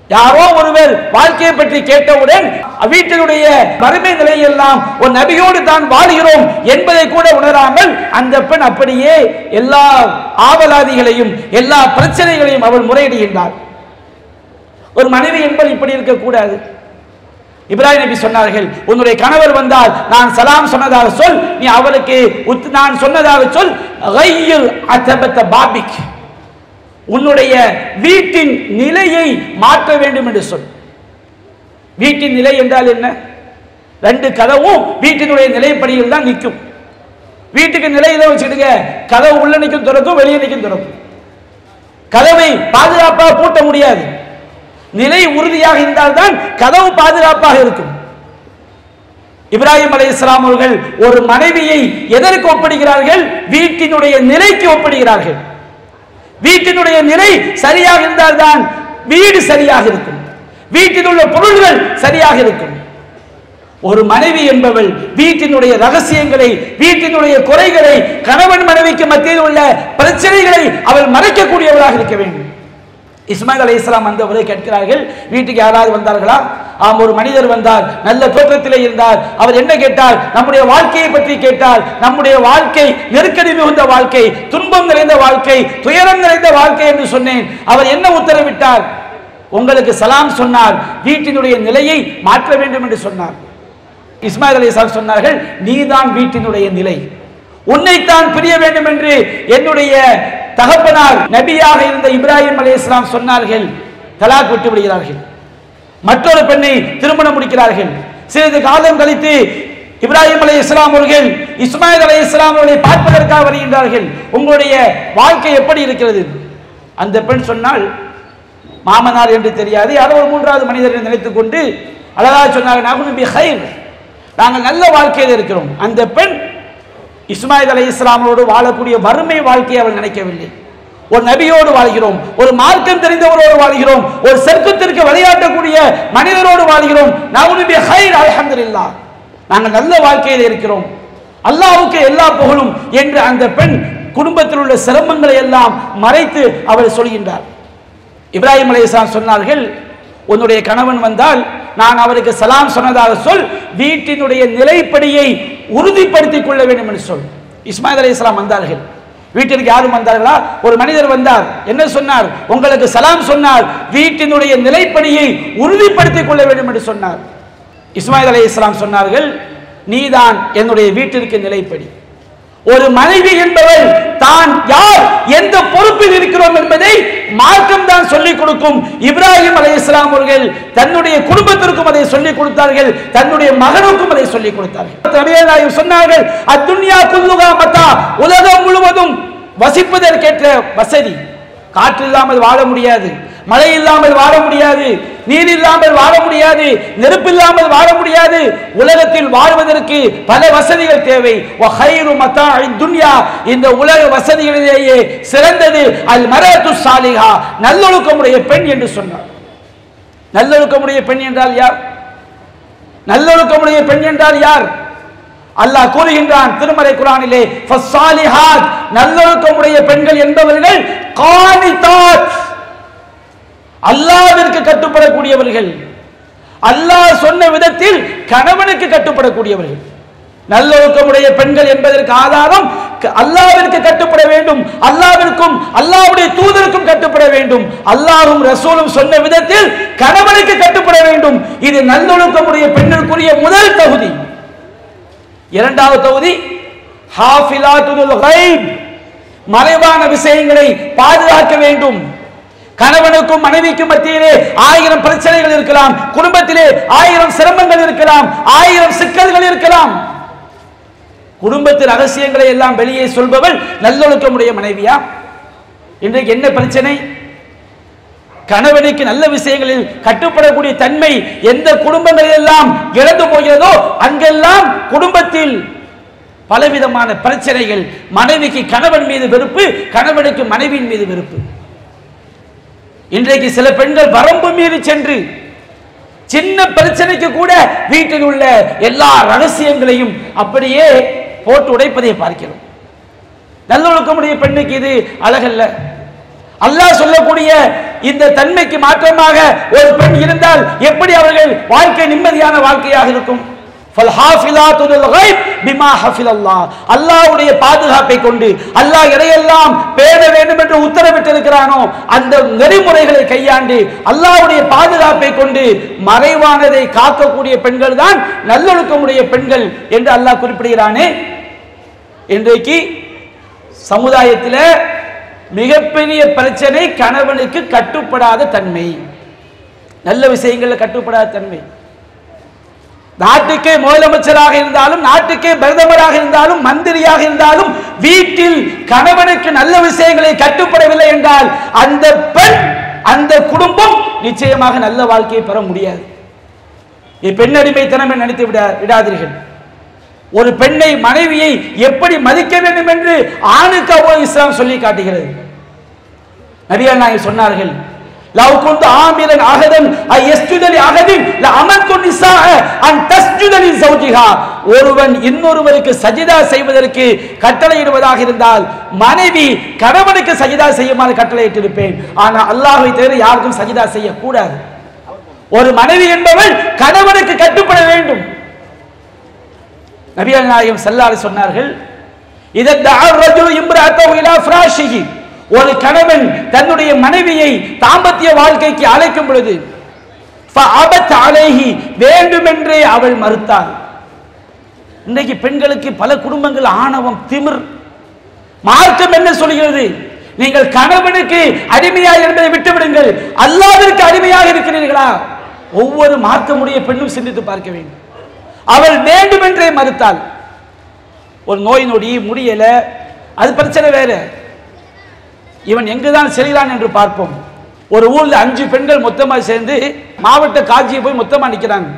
யாரோ ஒருவர் வாழ்க்கையை பற்றி கேட்டவுடன் வீட்டினுடைய வறுமை நிலையெல்லாம் ஒரு நபியோடு தான் வாழ்கிறோம் என்பதை கூட உணராமல் அந்த பெண் அப்படியே எல்லா ஆவலாதிகளையும் எல்லா பிரச்சனைகளையும் அவள் முறையிடுகின்றார். ஒரு மனைவி என்பது இப்படி இருக்கக்கூடாது. இப்ராஹிம் நபி சொன்னார்கள், உன்னுடைய கணவர் வந்தால் நான் சலாம் சொன்னதாக சொல், நீ அவருக்கு நான் சொன்னதாக சொல், கையில் அத்தபத்த பாபிக், உன்னுடைய வீட்டின் நிலையை மாற்ற வேண்டும் என்று சொல். வீட்டின் நிலை என்றால் என்ன? ரெண்டு கதவும் வீட்டினுடைய நிலைப்படியில் தான் நிற்கும். வீட்டுக்கு நிலையில வச்சுடுங்க, கதவு உள்ள நிற்கும் திறக்கும், வெளியே நிற்கும் திறக்கும். கதவை பாதுகாப்பாக பூட்ட முடியாது. நிலை உறுதியாக இருந்தால்தான் கதவு பாதுகாப்பாக இருக்கும். இப்ராஹிம் அலைஹிஸ்ஸலாம் அவர்கள் ஒரு மனைவியை எதற்கு ஒப்பிடுகிறார்கள்? வீட்டினுடைய நிலைக்கு ஒப்பிடுகிறார்கள். வீட்டினுடைய நிலை சரியாக இருந்தால்தான் வீடு சரியாக இருக்கும், வீட்டில் உள்ள பொருள்கள் சரியாக இருக்கும். ஒரு மனைவி என்பவள் வீட்டினுடைய ரகசியங்களை, வீட்டினுடைய குறைகளை, கணவன் மனைவிக்கு மத்தியில் உள்ள பிரச்சனைகளை அவள் மறைக்கக்கூடியவளாக இருக்க வேண்டும். இஸ்மாயில் அலைஹிஸ்ஸலாம் வந்தவரை கேட்கிறார்கள், வீட்டுக்கு யாராவது வந்தார்களா? ஆம், ஒரு மனிதர் வந்தார், நல்ல தோற்றத்திலே இருந்தார். அவர் என்ன கேட்டார்? நம்முடைய வாழ்க்கையை பற்றி கேட்டார். நம்முடைய வாழ்க்கை நெருக்கடி மிகுந்த வாழ்க்கை, துன்பம் நிறைந்த வாழ்க்கை, துயரம் நிறைந்த வாழ்க்கை என்று சொன்னேன். அவர் என்ன உத்தரவிட்டார்? உங்களுக்கு சலாம் சொன்னார், வீட்டினுடைய நிலையை மாற்ற வேண்டும் என்று சொன்னார். இஸ்மாயில் அலைஹிஸ்ஸலாம் சொன்னார்கள், நீதான் வீட்டினுடைய நிலை, உன்னைத்தான் பிரிய வேண்டும் என்று என்னுடைய தகப்பனார் நபியாக இருந்த இப்ராஹிம் அலைஹிஸ்ஸலாம் சொன்னார்கள். தலாக் விட்டு விடுகிறார்கள், மற்றொரு பெண்ணை திருமணம் முடிக்கிறார்கள். சிறிது காலம் கழித்து இப்ராஹிம் அலைஹிஸ்ஸலாம் அவர்கள் இஸ்மாயில் அலைஹிஸ்ஸலாம் அவர்களை பார்ப்பதற்காக வருகின்றார்கள். உங்களுடைய வாழ்க்கை எப்படி இருக்கிறது? அந்த பெண் சொன்னால், மாமனார் என்று தெரியாது, யாரோ ஒரு மூன்றாவது மனிதரை நினைத்துக் கொண்டு அழகாக சொன்னார்கள், நாங்கள் நல்ல வாழ்க்கையில் இருக்கிறோம். அந்த பெண் இஸ்மாயில் அலைஹிஸ்ஸலாமோடு வாழக்கூடிய வறுமை வாழ்க்கையை அவள் நினைக்கவில்லை. ஒரு நபியோடு வாழ்கிறோம், ஒரு மார்க்கம் தெரிந்தவரோடு வாழ்கிறோம், ஒரு சொர்க்கத்திற்கு விளையாட்டக்கூடிய மனிதரோடு வாழ்கிறோம். அல்ஹம்துலில்லாஹ், நாங்கள் நல்ல வாழ்க்கையில் இருக்கிறோம், அல்லாஹ்வுக்கு எல்லா புகழும் என்று அந்த பெண் குடும்பத்தில் உள்ள சிரமங்களை எல்லாம் மறைத்து அவள் சொல்கின்றார். இப்ராஹிம் அலைஹிஸ்ஸலாம் சொன்னார்கள், உன்னுடைய கணவன் வந்தால் நான் அவருக்கு சலாம் சொன்னதாக சொல், வீட்டினுடைய நிலைப்படியை உறுதிப்படுத்திக் கொள்ள வேண்டும் என்று சொல். இஸ்மாயில் அலைஹிஸ்ஸலாம் வந்தார்கள், வீட்டிற்கு யாரும் வந்தார்களா? ஒரு மனிதர் வந்தார், என்ன சொன்னார்? உங்களுக்கு சலாம் சொன்னார், வீட்டினுடைய நிலைப்படியை உறுதிப்படுத்திக் கொள்ள வேண்டும் என்று சொன்னார். இஸ்மாயில் அலைஹிஸ்ஸலாம் சொன்னார்கள், நீதான் என்னுடைய வீட்டிற்கு நிலைப்படி. ஒரு மனைவி என்பவள் தான் யார், எந்த பொறுப்பில் இருக்கிறோம் என்பதை மார்க்கம் தான் சொல்லிக் கொடுக்கும். இப்ராஹிம் அலைஹிஸ்ஸலாம் அவர்கள் தன்னுடைய குடும்பத்திற்கும் அதை சொல்லிக் கொடுத்தார்கள், தன்னுடைய மகனுக்கும் அதை சொல்லிக் கொடுத்தார்கள். சொன்னார்கள், அத்துன்யா குல்லுகா மத்தா, உலகம் முழுவதும் வசிப்பதற்கேற்ற வசதி. காற்று இல்லாமல் வாழ முடியாது, மழை இல்லாமல் வாழ முடியாது, நீர் இல்லாமல் வாழ முடியாது, நெருப்பு இல்லாமல் வாழ முடியாது. உலகத்தில் வாழ்வதற்கு பல வசதிகள் தேவை. இந்த உலக வசதிகளிலேயே சிறந்தது அல் மரத்து சாலிஹா, நல்லொழுக்கமுடைய பெண் என்று சொன்னார். நல்லொழுக்கமுடைய பெண் என்றால் யார்? நல்லொழுக்கமுடைய பெண் என்றால் யார்? அல்லாஹ் கூறுகின்றான் திருமறை குர்ஆனிலே, ஃபஸ்ஸாலிஹாத், நல்லொழுக்கமுடைய பெண்கள் என்பவர்கள் கானிதாத், அல்லாஹ்விற்கு கட்டுப்படக்கூடியவர்கள், அல்லாஹ் சொன்ன விதத்தில் கணவனுக்கு கட்டுப்படக்கூடியவர்கள். நல்லொழுக்கமுடைய பெண்கள் என்பதற்கு ஆதாரம் அல்லாஹ்விற்கு கட்டுப்பட வேண்டும், அல்லாஹ்விற்கும் அல்லாஹ்வுடைய தூதருக்கும் கட்டுப்பட வேண்டும், அல்லாஹ்வும் ரசூலும் சொன்ன விதத்தில் கணவனுக்கு கட்டுப்பட வேண்டும். இது நல்லொழுக்கமுடைய பெண்களுக்குரிய முதல் தகுதி. இரண்டாவது தகுதி ஹாஃபிலாத்துல் கைப், மறைவான விஷயங்களை பாதுகாக்க வேண்டும். கணவனுக்கும் மனைவிக்கும் மத்தியிலே 1000 பிரச்சனைகள் இருக்கலாம், குடும்பத்திலே 1000 சிரமங்கள் இருக்கலாம், 1000 சிக்கல்கள் இருக்கலாம். குடும்பத்தின் ரகசியங்களை எல்லாம் வெளியே சொல்பவள் நல்லொழுக்கமுடைய மனைவியா? இன்றைக்கு என்ன பிரச்சனை? கணவனுக்கு நல்ல விஷயங்களில் கட்டுப்படக்கூடிய தன்மை எந்த குடும்பங்களில் எல்லாம் இழந்து போகிறதோ அங்கெல்லாம் குடும்பத்தில் பலவிதமான பிரச்சனைகள். மனைவிக்கு கணவன் மீது வெறுப்பு, கணவனுக்கு மனைவியின் மீது வெறுப்பு. இன்றைக்கு சில பெண்கள் வரம்பு மீறி சென்று சின்ன பிரச்சனைக்கு கூட வீட்டில் உள்ள எல்லா ரகசியங்களையும் அப்படியே போட்டு உடைப்பதை பார்க்கிறோம். நல்லொழுக்கமுடைய பெண்ணுக்கு இது அழகல்ல. அல்லாஹ் சொல்லக்கூடிய இந்த தன்மைக்கு மாற்றமாக ஒரு பெண் இருந்தால் எப்படி அவர்கள் வாழ்க்கை நிம்மதியான வாழ்க்கையாக இருக்கும்? அல்லாஹ்வுடைய பாதுகாப்பை கொண்டு அல்லாஹ் எதையெல்லாம் பேண வேண்டும் என்று உத்தரவிட்டிருக்கிறானோ அந்த நெறிமுறைகளை கையாண்டு அல்லாஹ்வுடைய பாதுகாப்பை கொண்டு மறைவானதை காக்கக்கூடிய பெண்கள் தான் நல்லொழுக்கமுடைய பெண்கள் என்று அல்லாஹ் குறிப்பிடுகிறானே. இன்றைக்கு சமுதாயத்தில் மிகப்பெரிய பிரச்சனை கணவனுக்கு கட்டுப்படாத தன்மை, நல்ல விஷயங்களில் கட்டுப்படாத தன்மை. நாட்டுக்கே முதலமைச்சராக இருந்தாலும், நாட்டுக்கே பிரதமராக இருந்தாலும், மந்திரியாக இருந்தாலும் வீட்டில் கணவனுக்கு நல்ல விஷயங்களை கட்டுப்படவில்லை என்றால் அந்த பெண், அந்த குடும்பம் நிச்சயமாக நல்ல வாழ்க்கையை பெற முடியாது. பெண்ணடிமைத்தனம் நினைத்து விடாதீர்கள். ஒரு பெண்ணை, மனைவியை எப்படி மதிக்க வேண்டும் என்று ஆணுக்கு இஸ்லாம் சொல்லி காட்டுகிறது. நபிகள் நாயகம் சொன்னார்கள், லவ் குன்து ஆமிரன் அஹதன் அயஸ்ஜுத லி அஹதின் லஅமர்து நிஸாஅ அன் தஸ்ஜுத லி ஸௌஜிஹா. ஒருவன் இன்னொருவருக்கு சஜிதா செய்வதற்கு கட்டளையிடுவதாக இருந்தால் மனைவி கணவனுக்கு சஜிதா செய்யுமாறு கட்டளையிட்டிருப்பேன். ஆனா அல்லாஹ்வை தவிர யாருக்கும் சஜிதா செய்யக்கூடாது. ஒரு மனைவி என்பவள் கணவனுக்கு கட்டுப்பட வேண்டும். நபிகள் நாயகம் ஸல்லல்லாஹு அலைஹி சொன்னார்கள், இதா தஅ ரஜுலு இம்ரஅத்தஹு இலா ஃபிராஷிஹி, ஒரு கணவன் தன்னுடைய மனைவியை தாம்பத்திய வாழ்க்கைக்கு அழைக்கும் பொழுது ஃபஅபத் அலைஹி, வேண்டுமென்றே அவள் மறுத்தாள். இன்றைக்கு பெண்களுக்கு பல குடும்பங்கள் ஆணவம், திமிர். மார்க்கம் என்ன சொல்கிறது? நீங்கள் கணவனுக்கு அடிமையாக இருப்பதை விட்டுவிடுங்கள், அல்லாஹ்விற்கு அடிமையாக இருக்கிறீர்களா? ஒவ்வொரு மார்க்கமுடைய பெண்ணும் சிந்தித்து பார்க்க வேண்டும். அவள் வேண்டுமென்றே மறுத்தாள். ஒரு நோய் நொடி முடியல, அது பிரச்சனை வேற. இவன் எங்குதான் செல்கிறான் என்று பார்ப்போம். ஒரு ஊர்ல 5 பெண்கள் மொத்தமா சேர்ந்து மாவட்ட காட்சியை போய் மொத்தமா நிக்கிறாங்க.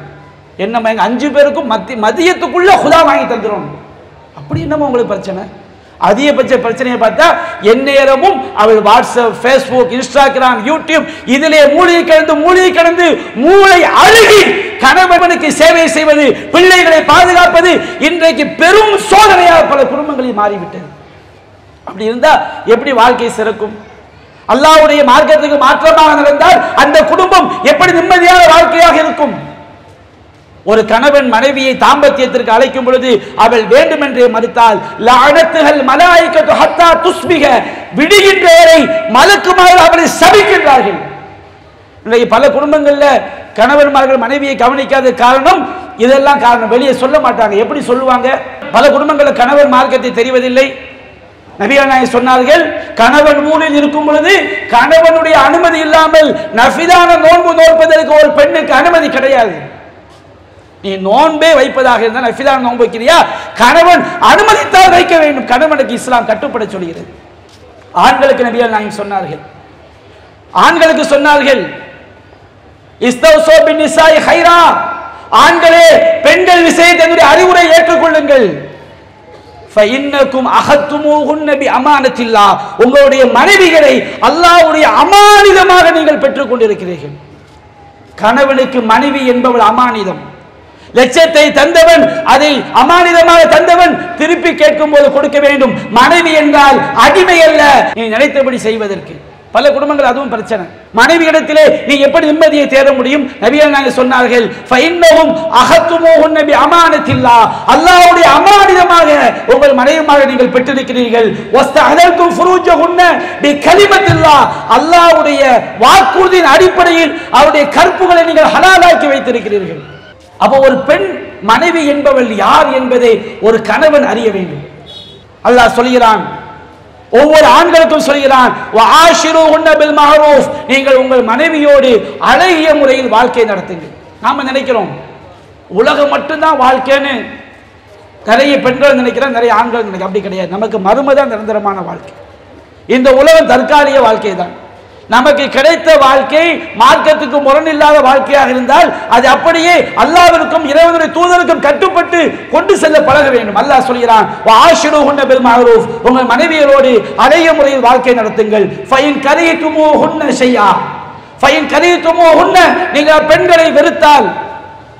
என்னம்மா எங்க 5 பேருக்கும் மதியத்துக்குள்ள குதா வாங்கி தந்துடும். அப்படி என்னமா உங்களுக்கு பிரச்சனை? அதிகபட்ச பிரச்சனையை பார்த்தா எந்நேரமும் அவள் வாட்ஸ்அப், ஃபேஸ்புக், இன்ஸ்டாகிராம், யூடியூப் இதிலே மூழ்கி கடந்து மூளை அழுகி கணவனுக்கு சேவை செய்வது, பிள்ளைகளை பாதுகாப்பது இன்றைக்கு பெரும் சோதனையாக பல குடும்பங்களில் மாறிவிட்டது. அப்படி இருந்தா எப்படி வாழ்க்கை சிறக்கும்? அல்லாஹ்வுடைய மார்க்கத்துக்கு மாற்றமாக நடந்தால் அந்த குடும்பம் எப்படி நிம்மதியான வாழ்க்கையாக இருக்கும்? ஒரு கணவன் மனைவியை தாம்பத்தியத்திற்கு அழைக்கும் பொழுது அவள் வேண்டுமென்றே மறுத்தால் லஅனத்துஹல் மலாயிகத்து ஹத்தா துஸ்பிக, விடுகின்ற வரை மலக்குமார்கள் அவளை சபிக்கின்றார்கள். இன்றைக்கு பல குடும்பங்கள்ல கணவன்மார்கள் மனைவியை கவனிக்காத காரணம் இதெல்லாம் காரணம். வெளியே சொல்ல மாட்டாங்க. எப்படி சொல்லுவாங்க? பல குடும்பங்களில் கணவன் மார்க்கத்தை தெரிவதில்லை. நபிகள் நாயகம் சொன்னார்கள், கணவன் ஊரில் இருக்கும் பொழுது கணவனுடைய அனுமதி இல்லாமல் நஃபிலான நோன்பு நோற்பதற்கு ஒரு பெண்ணுக்கு அனுமதி கிடையாது. நீ நோன்பே வைப்பதாக இருந்தால் நஃபிலான நோன்பு வைக்கிறியா, கணவன் அனுமதித்தால் வைக்க வேண்டும். கணவனுக்கு இஸ்லாம் கட்டுப்பட சொல்கிறது. ஆண்களுக்கு நபிகள் நாயகம் சொன்னார்கள், ஆண்களுக்கு சொன்னார்கள், இஸ்தௌஸு பின்னிசாஇ ஹைரா, ஆண்களே பெண்கள் விஷயத்தை அறிவுரை ஏற்றுக்கொள்ளுங்கள். ஃபஇன்னகும் அஹத்துமூஹுன்ன பிஅமானத்தில்லாஹ், உங்களுடைய மனைவிகளை அல்லாஹ்வுடைய அமானிதமாக நீங்கள் பெற்றுக் கொண்டிருக்கிறீர்கள். கணவனுக்கு மனைவி என்பவள் அமானிதம். லட்சத்தை தந்தவன், அதை அமானிதமாக தந்தவன் திருப்பி கேட்கும் போது கொடுக்க வேண்டும். மனைவி என்றால் அடிமை அல்ல, நீ நினைத்தபடி செய்வதற்கு. பல குடும்பங்கள் அதுவும் பிரச்சனை. மனைவி இடத்திலே நீ எப்படி நிம்மதியை தேட முடியும்? நபிகள் நாயகம் சொன்னார்கள், ஃபஇன்னஹும் அஹத்துமூஹுன்ன பிஅமானத்தில்லாஹ், அல்லாஹ்வுடைய அமானிதமாக உங்கள் மனைவியாக நீங்கள் பெற்றிருக்கிறீர்கள். வஸ்தஹலல்தும் ஃபுரூஜஹுன்ன பிகலிமத்தில்லாஹ், அல்லாஹ்வுடைய வாக்குறுதியின் அடிப்படையில் அவருடைய கற்புகளை நீங்கள் ஹலாலாக்கி வைத்திருக்கிறீர்கள். அப்போ ஒரு பெண் மனைவி என்பவள் யார் என்பதை ஒரு கணவன் அறிய வேண்டும். அல்லாஹ் சொல்கிறான், ஒவ்வொரு ஆண்களுக்கும் சொல்கிறான், வஆஷிருஹுன்ன பில் மஅரூஃப், நீங்கள் உங்கள் மனைவியோடு அழகிய முறையில் வாழ்க்கை நடத்துங்கள். நாம நினைக்கிறோம் உலகம் மட்டும்தான் வாழ்க்கைன்னு, நிறைய பெண்கள் நினைக்கிறாங்க, நிறைய ஆண்கள் நினைக்கிறாங்க. அப்படி கிடையாது. நமக்கு மறுமைதான் நிரந்தரமான வாழ்க்கை. இந்த உலகம் தற்காலிக வாழ்க்கை தான். நமக்கு கிடைத்த வாழ்க்கை மார்க்கத்துக்கு முரணில்லாத வாழ்க்கையாக இருந்தால் அது அப்படியே அல்லாஹ்விற்கும் இறைவனுடைய தூதருக்கும் கட்டுப்பட்டு கொண்டு செல்ல பழக வேண்டும். அல்லாஹ் சொல்கிறான், வஆஷிருஹுன்ன பில் மஅரூஃப், உங்கள் மனைவியரோடு அழகிய முறையில் வாழ்க்கை நடத்துங்கள். ஃபஇன் கரீதுமூஹுன்ன ஷைஆ, ஃபஇன் கரீதுமூஹுன்ன, நீங்கள் பெண்களை வெறுத்தால்,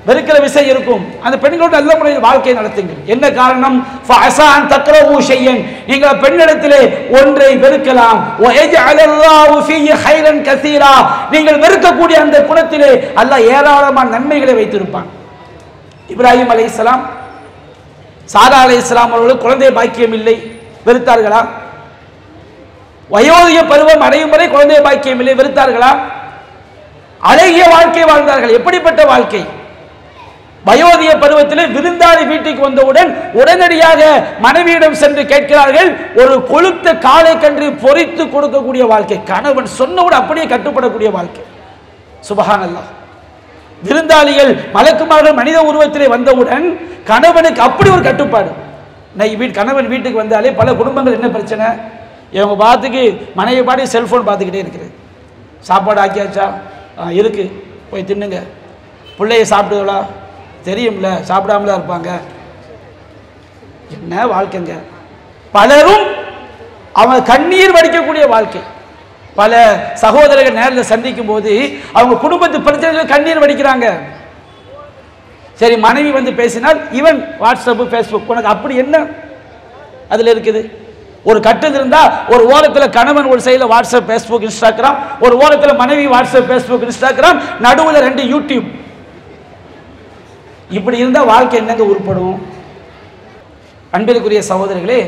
வெறுக்கிற விஷயம் இருக்கும், அந்த பெண்களோடு நல்ல முறையில் வாழ்க்கை நடத்துங்கள். என்ன காரணம்? ஃபஅஸா அன் தக்ரஹு ஷையன், நீங்கள் பெண்ணிடத்திலே ஒன்றை வெறுக்கலாம். வயஜஅலல்லாஹு ஃபீஹி கைரன் கஸீரா, நீங்கள் வெறுக்கக்கூடிய அந்த குணத்திலே அல்லாஹ் ஏராளமான நன்மைகளை வைத்திருப்பான். இப்ராஹிம் அலைஹிஸ்ஸலாம், சாரா அலைஹிஸ்ஸலாம் அவர்களுக்கு குழந்தை பாக்கியம் இல்லை, வெறுத்தார்களா? வயோதிக பருவம் அடையும் வரை குழந்தை பாக்கியம் இல்லை, வெறுத்தார்களா? அழகிய வாழ்க்கை வாழ்ந்தார்கள். எப்படிப்பட்ட வாழ்க்கை? வயோதிக பருவத்தில் விருந்தாளி வீட்டுக்கு வந்தவுடன் உடனடியாக மனைவியிடம் சென்று கேட்கிறார்கள், ஒரு கொழுத்த காளை கன்று பொரித்து கொடுக்கக்கூடிய வாழ்க்கை. கணவன் சொன்னவுடன் அப்படியே கட்டுப்படக்கூடிய வாழ்க்கை. சுபஹானல்லாஹ். விருந்தாளிகள் மலக்குமார்கள் மனித உருவத்திலே வந்தவுடன் கணவனுக்கு அப்படி ஒரு கட்டுப்பாடு. கணவன் வீட்டுக்கு வந்தாலே பல குடும்பங்கள் என்ன பிரச்சனை? இவங்க பார்த்துக்கு மனைவி பாடி செல்போன் பார்த்துக்கிட்டே இருக்கிறது. சாப்பாடு ஆக்கியாச்சா? இருக்கு, போய் தின்னுங்க. பிள்ளைய சாப்பிடுங்களா? தெரியும்ல, சாப்பிடாமல இருப்பாங்க. என்ன வாழ்க்கைங்க! பலரும் அவன் கண்ணீர் வடிக்கக்கூடிய வாழ்க்கை. பல சகோதரர்கள் நேரில் சந்திக்கும் போது அவங்க குடும்பத்து பிரச்சனைகள் கண்ணீர் வடிக்கிறாங்க. சரி, மனைவி வந்து பேசினால் இவன் வாட்ஸ்அப் ஃபேஸ்புக், உனக்கு அப்படி என்ன அதுல இருக்குது? ஒரு கட்டத்தில் இருந்தா ஒரு ஓரத்தில் கணவன் ஒரு சைடில் வாட்ஸ்அப் ஃபேஸ்புக் இன்ஸ்டாகிராம், ஒரு ஓரத்தில் மனைவி வாட்ஸ்அப் ஃபேஸ்புக் இன்ஸ்டாகிராம், நடுவில் 2 யூடியூப். இப்படி இருந்தா வாழ்க்கை என்னங்க உருப்படும்? அன்பிற்குரிய சகோதரர்களே,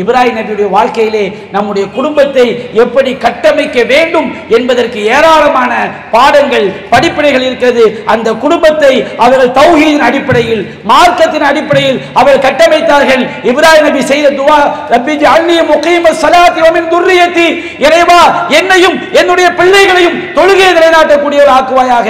இப்ராஹிம் நபியுடைய வாழ்க்கையிலே நம்முடைய குடும்பத்தை எப்படி கட்டமைக்க வேண்டும் என்பதற்கு ஏராளமான பாடங்கள், படிப்பினைகள் இருக்கிறது. அந்த குடும்பத்தை அவர்கள் தௌஹீதின் அடிப்படையில், மார்க்கத்தின் அடிப்படையில் அவர்கள் கட்டமைத்தார்கள். இப்ராஹிம் நபி செய்த துஆ, ரப்பி ஜஅல்னி முகீமஸ் ஸலாத்தி வ மின் துர்ரியத்தி, இறைவா என்னையும் என்னுடைய பிள்ளைகளையும் தொழுகையை நிலைநாட்டக்கூடியவர் ஆக்குவாயாக.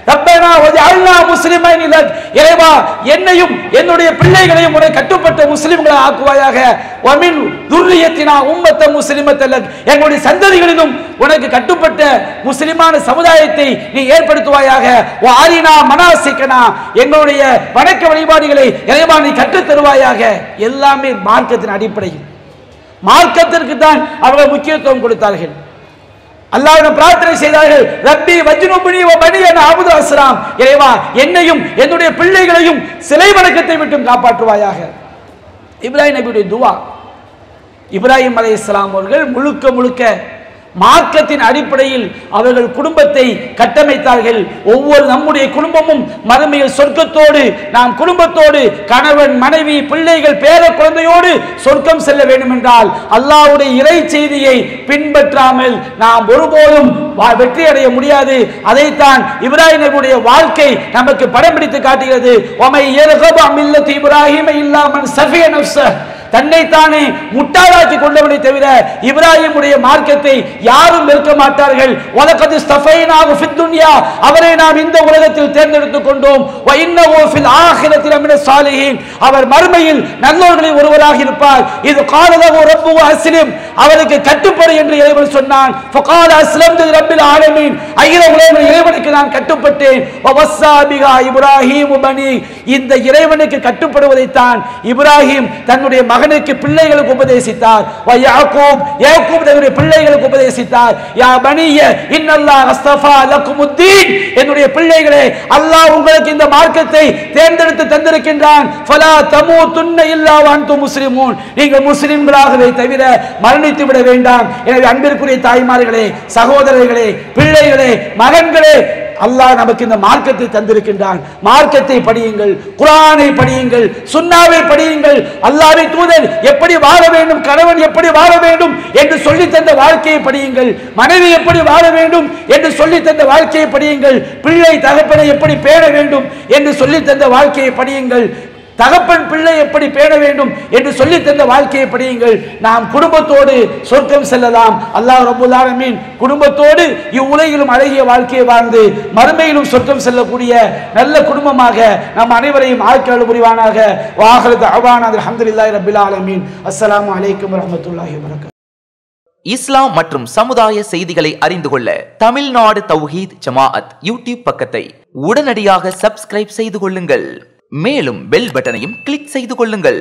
ரப்பனா வஜஅல்னா முஸ்லிமைன் லக், இறைவா என்னையும் என்னுடைய பிள்ளைகளையும் உனக்கு கட்டுப்பட்ட முஸ்லிம்களை ஆக்குவாயாக. வ மின் துர்ரியத்தினா உம்மத்தன் முஸ்லிமத்தன் லக், எங்களுடைய சந்ததிகளிலும் உனக்கு கட்டுப்பட்ட முஸ்லிமான சமுதாயத்தை நீ ஏற்படுத்துவாயாக. வ அரினா மனாசிகனா, எங்களுடைய வணக்க வழிபாடுகளை இறைவா நீ கற்றுத் தருவாயாக. எல்லாமே மார்க்கத்தின் அடிப்படையில், மார்க்கத்திற்கு தான் அவர்கள் முக்கியத்துவம் கொடுத்தார்கள். அல்லாஹ்விடம் பிரார்த்தனை செய்தார்கள், ரப்பி வஜ்னுப்னி வ பனியன அபுது அஸ்லாம், இறைவா என்னையும் என்னுடைய பிள்ளைகளையும் சிலை வணக்கத்தை விட்டு காப்பாற்றுவாயாக. இப்ராஹிம் நபியுடைய துஆ. இப்ராஹிம் அலைஹிஸ்ஸலாம் அவர்கள் முழுக்க முழுக்க மார்க்கத்தின் அடிப்படையில் அவர்கள் குடும்பத்தை கட்டமைத்தார்கள். ஒவ்வொரு நம்முடைய குடும்பமும் மறுமையில் சொர்க்கத்தோடு, நாம் குடும்பத்தோடு கணவன் மனைவி பிள்ளைகள் பேர குழந்தையோடு சொர்க்கம் செல்ல வேண்டும் என்றால் அல்லாஹ்வுடைய இறை செய்தியை பின்பற்றாமல் நாம் ஒருபோதும் வெற்றி அடைய முடியாது. அதைத்தான் இப்ராஹிம் நபியுடைய வாழ்க்கை நமக்கு படம் பிடித்து காட்டுகிறது. ஒமை யர்கபு அன் மில்லத்தி இப்ராஹிம இல்லா மன் ஸஃபிய நஃப்ஸஹ், தன்னைத்தானே முட்டாளாக்கி கொண்டவனை தவிர இப்ராஹிமுடைய மார்க்கத்தை யாரும் வெறுக்க மாட்டார்கள். வலகத் ஸ்தஃபைனாஹு ஃபித் துன்யா, அவரை நாம் இந்த உலகத்தில் தேர்ந்தெடுத்துக் கொண்டோம். வ இன்னஹு ஃபில் ஆখিরাতি லமின ஸாலிஹீன், அவர் மறுமையில் நல்லோர்களில் ஒருவராக இருப்பார். இது காலலஹு ரப்புஹு அஸ்லிம், அவருக்கு கட்டுப்படு என்று இறைவன் சொன்னான். ஃபகால அஸ்லம்து ரப்பில் ஆலமீன், அகில உலக இறைவனுக்கு நான் கட்டுப்பட்டேன். வ வஸ்ஸா பிஹா இப்ராஹீம் பனி, இந்த இறைவனுக்கு கட்டுப்படுவதைத்தான் இப்ராஹிம் தன்னுடைய மகனுக்கு பிள்ளைகளுக்கு உபதேசித்தார். யாக்கூப் தன்னுடைய பிள்ளைகளுக்கு உபதேசித்தார். யா பனிய இன்னல்லாஹ் அஸ்தஃபா லக்குமுத்தீன், என்னுடைய பிள்ளைகளே அல்லாஹ் உங்களுக்கு இந்த மார்க்கத்தை தேர்ந்தெடுத்து தந்திருக்கின்றான். ஃபலா தமூதுன்ன இல்லா வ அன்தும் முஸ்லிமூன், நீங்கள் முஸ்லிம்களாகவே தவிர மரணித்து விட வேண்டாம். எனவே அன்பிற்குரிய தாய்மார்களே, சகோதரர்களே, பிள்ளைகளே, மகன்களே, அல்லாஹ் நமக்கு இந்த மார்க்கத்தை தந்திருக்கின்றான். மார்க்கத்தை படியுங்கள், குர்ஆனை படியுங்கள், சுன்னாவை படியுங்கள். அல்லாஹ்வின் தூதர் எப்படி வாழ வேண்டும், கணவன் எப்படி வாழ வேண்டும் என்று சொல்லி தந்த வாழ்க்கையை படியுங்கள். மனைவி எப்படி வாழ வேண்டும் என்று சொல்லி தந்த வாழ்க்கையை படியுங்கள். பிள்ளை தகப்பனை எப்படி பேண வேண்டும் என்று சொல்லி தந்த வாழ்க்கையை படியுங்கள். தகப்பன் பிள்ளை எப்படி பேண வேண்டும் என்று சொல்லி தந்த வாழ்க்கையை படியுங்கள். நாம் குடும்பத்தோடு சொர்க்கம் செல்லலாம். அல்லாஹ் ரப்பல் ஆலமீன் குடும்பத்தோடு இவ்வுலகிலும் அழகிய வாழ்க்கையை வாழ்ந்து மறுமையிலும் சொர்க்கம் செல்லக்கூடிய நல்ல குடும்பமாக நம் அனைவரையும் ஆக்கியருள் புரிவானாக. வாஹிரு தஅவானா அல்ஹம்துலில்லாஹி ரப்பில் ஆலமீன். அஸ்ஸலாமு அலைக்கும் வரஹ்மத்துல்லாஹி வபரகாத்துஹு. இஸ்லாம் மற்றும் சமுதாய செய்திகளை அறிந்து கொள்ள தமிழ்நாடு தௌஹீத் ஜமாஅத் யூடியூப் பக்கத்தை உடனடியாக சப்ஸ்கிரைப் செய்து கொள்ளுங்கள். மேலும் பெல் பட்டனையும் கிளிக் செய்து கொள்ளுங்கள்.